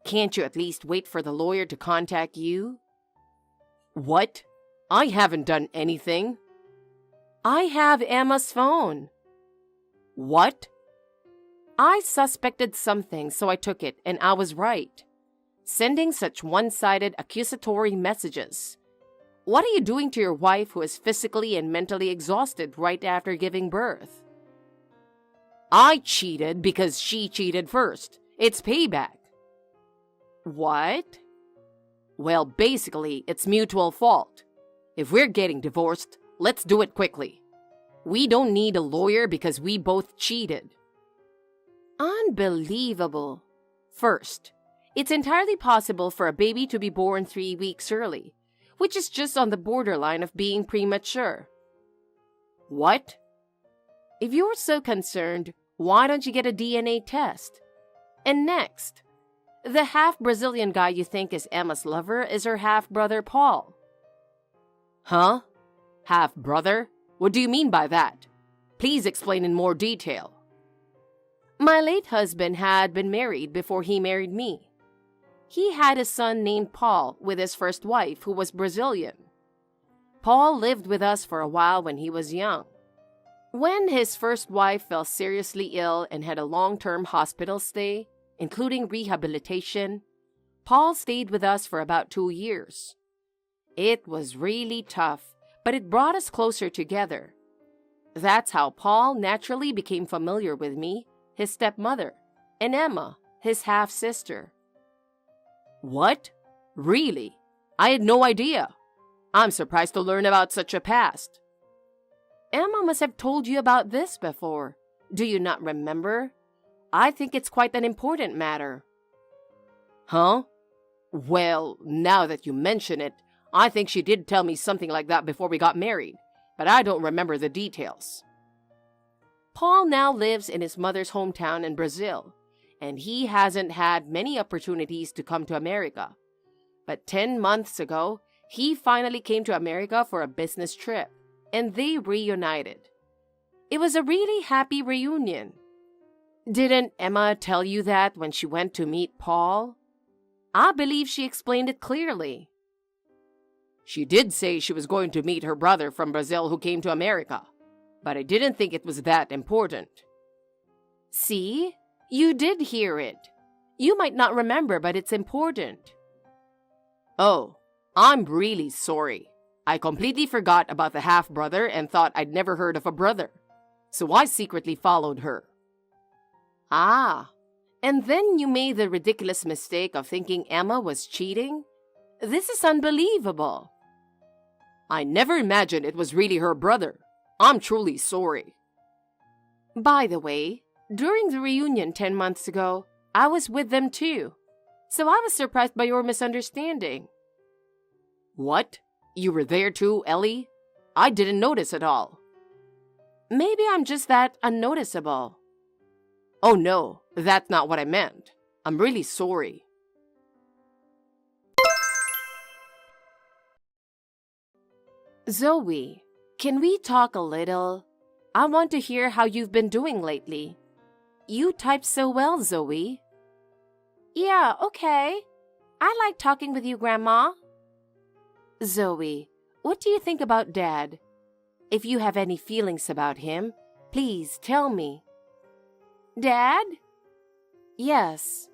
Can't you at least wait for the lawyer to contact you? What? I haven't done anything. I have Emma's phone. What? I suspected something, so I took it, and I was right. Sending such one-sided accusatory messages. What are you doing to your wife who is physically and mentally exhausted right after giving birth? I cheated because she cheated first. It's payback. What? Well, basically, it's mutual fault. If we're getting divorced, let's do it quickly. We don't need a lawyer because we both cheated. Unbelievable. First, it's entirely possible for a baby to be born 3 weeks early, which is just on the borderline of being premature. What? If you're so concerned, why don't you get a DNA test? And next, the half-Brazilian guy you think is Emma's lover is her half-brother Paul. Huh? Half-brother? What do you mean by that? Please explain in more detail. My late husband had been married before he married me. He had a son named Paul with his first wife, who was Brazilian. Paul lived with us for a while when he was young. When his first wife fell seriously ill and had a long-term hospital stay, including rehabilitation, Paul stayed with us for about 2 years. It was really tough, but it brought us closer together. That's how Paul naturally became familiar with me, his stepmother, and Emma, his half-sister. What? Really? I had no idea. I'm surprised to learn about such a past. Emma must have told you about this before. Do you not remember? I think it's quite an important matter. Huh? Well, now that you mention it, I think she did tell me something like that before we got married, but I don't remember the details. Paul now lives in his mother's hometown in Brazil, and he hasn't had many opportunities to come to America. But 10 months ago, He finally came to America for a business trip, and they reunited. It was a really happy reunion. Didn't Emma tell you that when she went to meet Paul? I believe she explained it clearly. She did say she was going to meet her brother from Brazil who came to America, but I didn't think it was that important. See? You did hear it. You might not remember, but it's important. Oh, I'm really sorry. I completely forgot about the half-brother and thought I'd never heard of a brother, so I secretly followed her. Ah, and then you made the ridiculous mistake of thinking Emma was cheating? This is unbelievable. I never imagined it was really her brother. I'm truly sorry. By the way, during the reunion 10 months ago, I was with them too, so I was surprised by your misunderstanding. What? You were there too, Ellie? I didn't notice at all. Maybe I'm just that unnoticeable. Oh no, that's not what I meant. I'm really sorry. Zoe, can we talk a little? I want to hear how you've been doing lately. You type so well, Zoe. Yeah, okay. I like talking with you, Grandma. Zoe, what do you think about Dad? If you have any feelings about him, please tell me. Dad? Yes.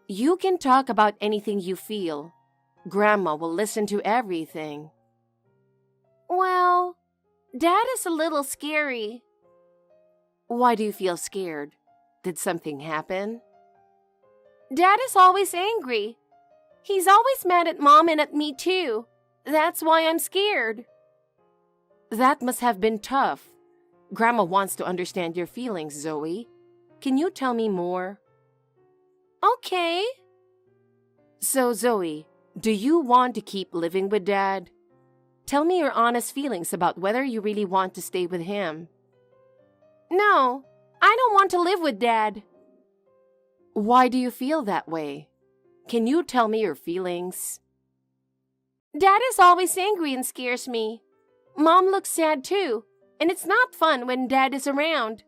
You can talk about anything you feel. Grandma will listen to everything. Well, Dad is a little scary. Why do you feel scared? Did something happen? Dad is always angry. He's always mad at Mom and at me too. That's why I'm scared. That must have been tough. Grandma wants to understand your feelings, Zoe. Can you tell me more? Okay. So, Zoe, do you want to keep living with Dad? Tell me your honest feelings about whether you really want to stay with him. No, I don't want to live with Dad. Why do you feel that way? Can you tell me your feelings? Dad is always angry and scares me. Mom looks sad too, and it's not fun when Dad is around.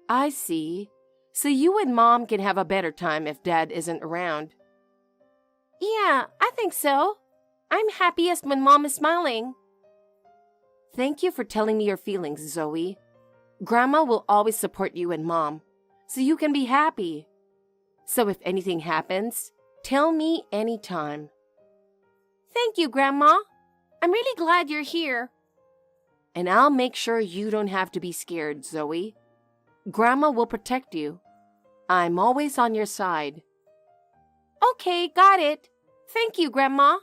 I see. So you and Mom can have a better time if Dad isn't around. Yeah, I think so. I'm happiest when Mom is smiling. Thank you for telling me your feelings, Zoe. Grandma will always support you and Mom, so you can be happy. So if anything happens, tell me anytime. Thank you, Grandma. I'm really glad you're here. And I'll make sure you don't have to be scared, Zoe. Grandma will protect you. I'm always on your side. Okay, got it. Thank you, Grandma.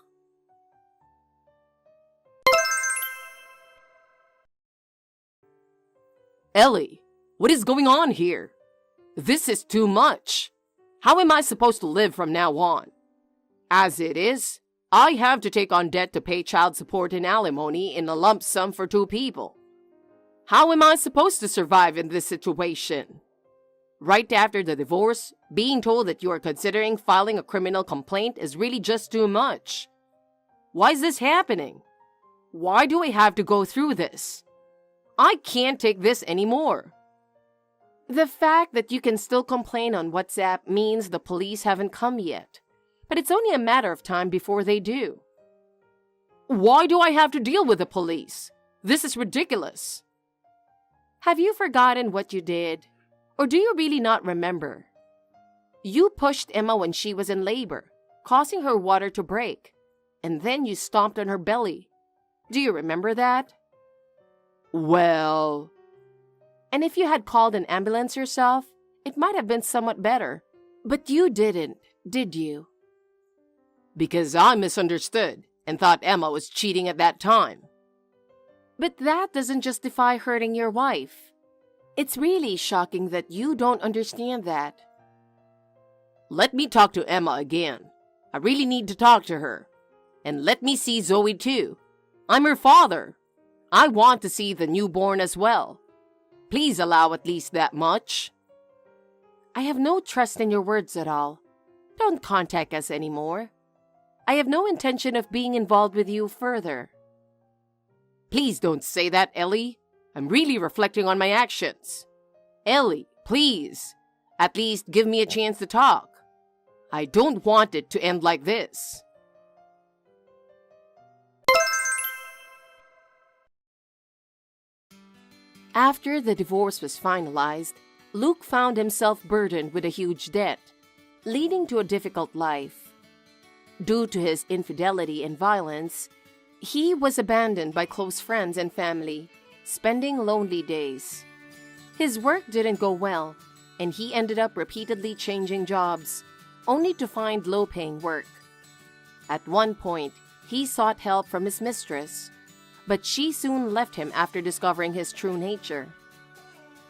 Ellie, what is going on here? This is too much. How am I supposed to live from now on? As it is, I have to take on debt to pay child support and alimony in a lump sum for 2 people. How am I supposed to survive in this situation? Right after the divorce, being told that you are considering filing a criminal complaint is really just too much. Why is this happening? Why do I have to go through this? I can't take this anymore. The fact that you can still complain on WhatsApp means the police haven't come yet. But it's only a matter of time before they do. Why do I have to deal with the police? This is ridiculous. Have you forgotten what you did? Or do you really not remember? You pushed Emma when she was in labor, causing her water to break. And then you stomped on her belly. Do you remember that? Well... And if you had called an ambulance yourself, it might have been somewhat better. But you didn't, did you? Because I misunderstood and thought Emma was cheating at that time. But that doesn't justify hurting your wife. It's really shocking that you don't understand that. Let me talk to Emma again. I really need to talk to her. And let me see Zoe too. I'm her father. I want to see the newborn as well. Please allow at least that much. I have no trust in your words at all. Don't contact us anymore. I have no intention of being involved with you further. Please don't say that, Ellie. I'm really reflecting on my actions. Ellie, please. At least give me a chance to talk. I don't want it to end like this. After the divorce was finalized, Luke found himself burdened with a huge debt, leading to a difficult life. Due to his infidelity and violence, he was abandoned by close friends and family, spending lonely days. His work didn't go well, and he ended up repeatedly changing jobs, only to find low-paying work. At one point, he sought help from his mistress, but she soon left him after discovering his true nature.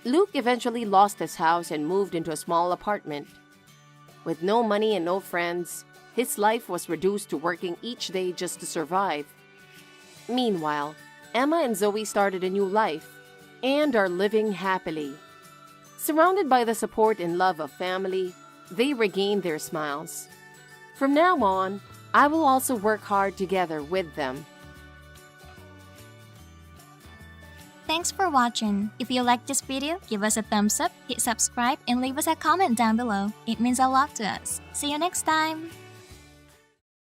Luke eventually lost his house and moved into a small apartment. With no money and no friends, his life was reduced to working each day just to survive. Meanwhile, Emma and Zoe started a new life and are living happily. Surrounded by the support and love of family, they regained their smiles. From now on, I will also work hard together with them. Thanks for watching. If you liked this video, give us a thumbs up, hit subscribe, and leave us a comment down below. It means a lot to us. See you next time!